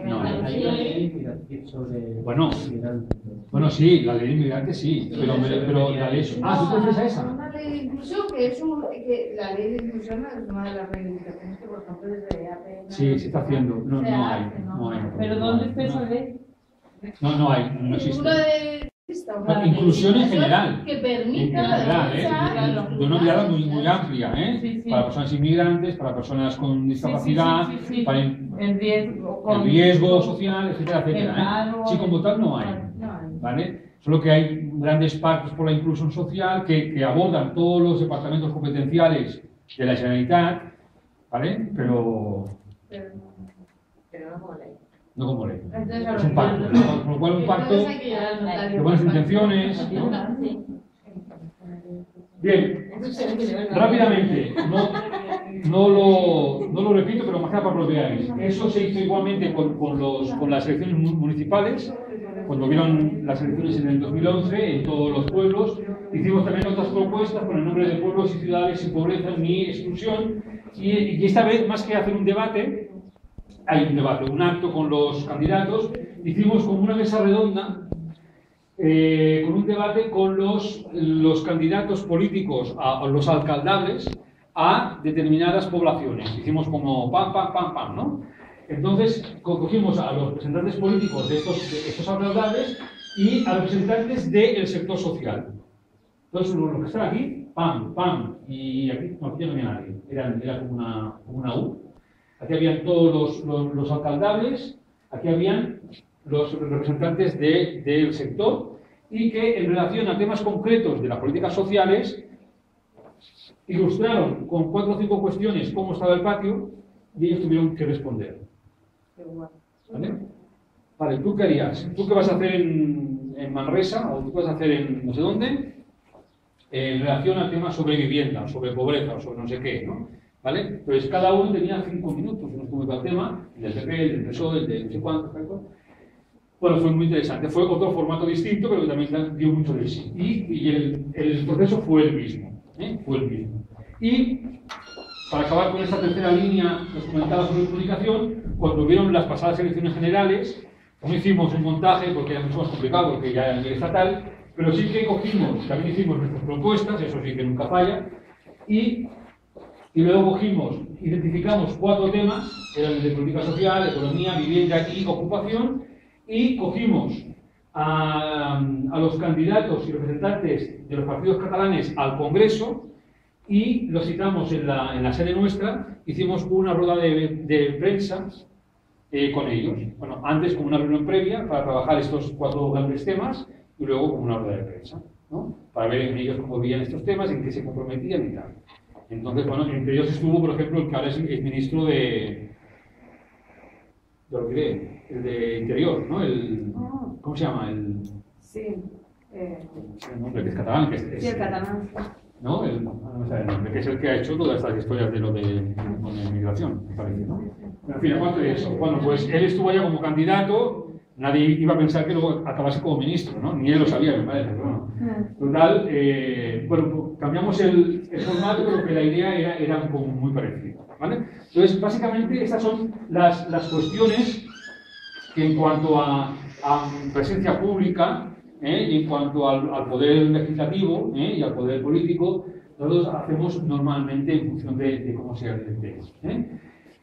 No. Hay una ley sobre... Bueno, sí, la ley de inmigrantes sí, pero la ley... ¿tú te refieres a esa? Una ley de inclusión que la ley de inclusión es una de las reivindicaciones que, por ejemplo, desde AP... Sí, se está haciendo. No hay. ¿Pero dónde está esa ley? No hay, no existe. Inclusión en general. Que permita... De una mirada muy amplia, Sí. Para personas inmigrantes, para personas con discapacidad, para el riesgo social, etcétera. Sí, como tal no hay. ¿Vale? Solo que hay grandes pactos por la inclusión social que abordan todos los departamentos competenciales de la Generalitat, ¿vale? Pero no como ley. No como ley. Es un pacto. Con lo cual un pacto de buenas intenciones, ¿no? Bien, rápidamente, no lo repito, pero más que nada para que lo veáis. Eso se hizo igualmente con las elecciones municipales, cuando vieron las elecciones en el 2011 en todos los pueblos. Hicimos también otras propuestas con el nombre de pueblos y ciudades sin pobreza ni exclusión, y esta vez, más que hacer un debate, hay un debate, un acto con los candidatos. Hicimos como una mesa redonda con un debate con los candidatos políticos, a los alcaldables, a determinadas poblaciones. Hicimos como pam, ¿no? Entonces cogimos a los representantes políticos de estos alcaldables y a los representantes del sector social. Entonces los que están aquí, pam, y aquí no había nadie, era como una U. Aquí habían todos los alcaldables, aquí habían los representantes del sector, y que en relación a temas concretos de las políticas sociales ilustraron con 4 o 5 cuestiones cómo estaba el patio y ellos tuvieron que responder. ¿Vale? ¿Tú qué harías? ¿Tú qué vas a hacer en Manresa o tú qué vas a hacer en no sé dónde en relación a temas sobre vivienda, sobre pobreza o sobre no sé qué, ¿no? ¿Vale? Entonces cada uno tenía 5 minutos, uno estuvo con el tema, el del PP, el del PSOE, el de no sé cuánto. Bueno, fue muy interesante. Fue otro formato distinto, pero que también dio mucho de sí. Y el proceso fue el mismo. Fue el mismo. Y para acabar con esta tercera línea que os comentaba sobre comunicación, cuando vieron las pasadas elecciones generales, no hicimos un montaje porque era mucho más complicado, porque ya era a nivel estatal, pero sí que cogimos, también hicimos nuestras propuestas, eso sí que nunca falla, y Y luego cogimos, identificamos 4 temas, que eran de política social, economía, vivienda y ocupación, y cogimos a los candidatos y representantes de los partidos catalanes al Congreso y los citamos en la sede nuestra, hicimos una rueda de prensa con ellos. Bueno, antes como una reunión previa para trabajar estos 4 grandes temas y luego como una rueda de prensa, ¿no? Para ver en ellos cómo veían estos temas, en qué se comprometían y tal. Entonces, bueno, entre ellos estuvo, por ejemplo, el que ahora es el ministro de el de Interior, ¿no? ¿Cómo se llama? Sí. El nombre que es catalán. Sí, el catalán. ¿No? No sé el nombre, que es el que ha hecho todas estas historias de lo de inmigración, me parece, ¿no? En fin, aparte de eso, bueno, pues él estuvo allá como candidato, nadie iba a pensar que luego acabase como ministro, ¿no? Ni él lo sabía, me parece, pero bueno. Total, bueno, cambiamos el formato, pero que la idea era como muy parecida, ¿vale? Entonces, básicamente, estas son las cuestiones que en cuanto a presencia pública, y en cuanto al poder legislativo y al poder político, nosotros hacemos normalmente en función de cómo sea el tema.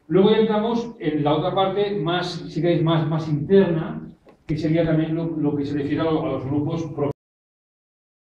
Luego ya entramos en la otra parte, más, si queréis, más interna, que sería también lo que se refiere a los grupos propios.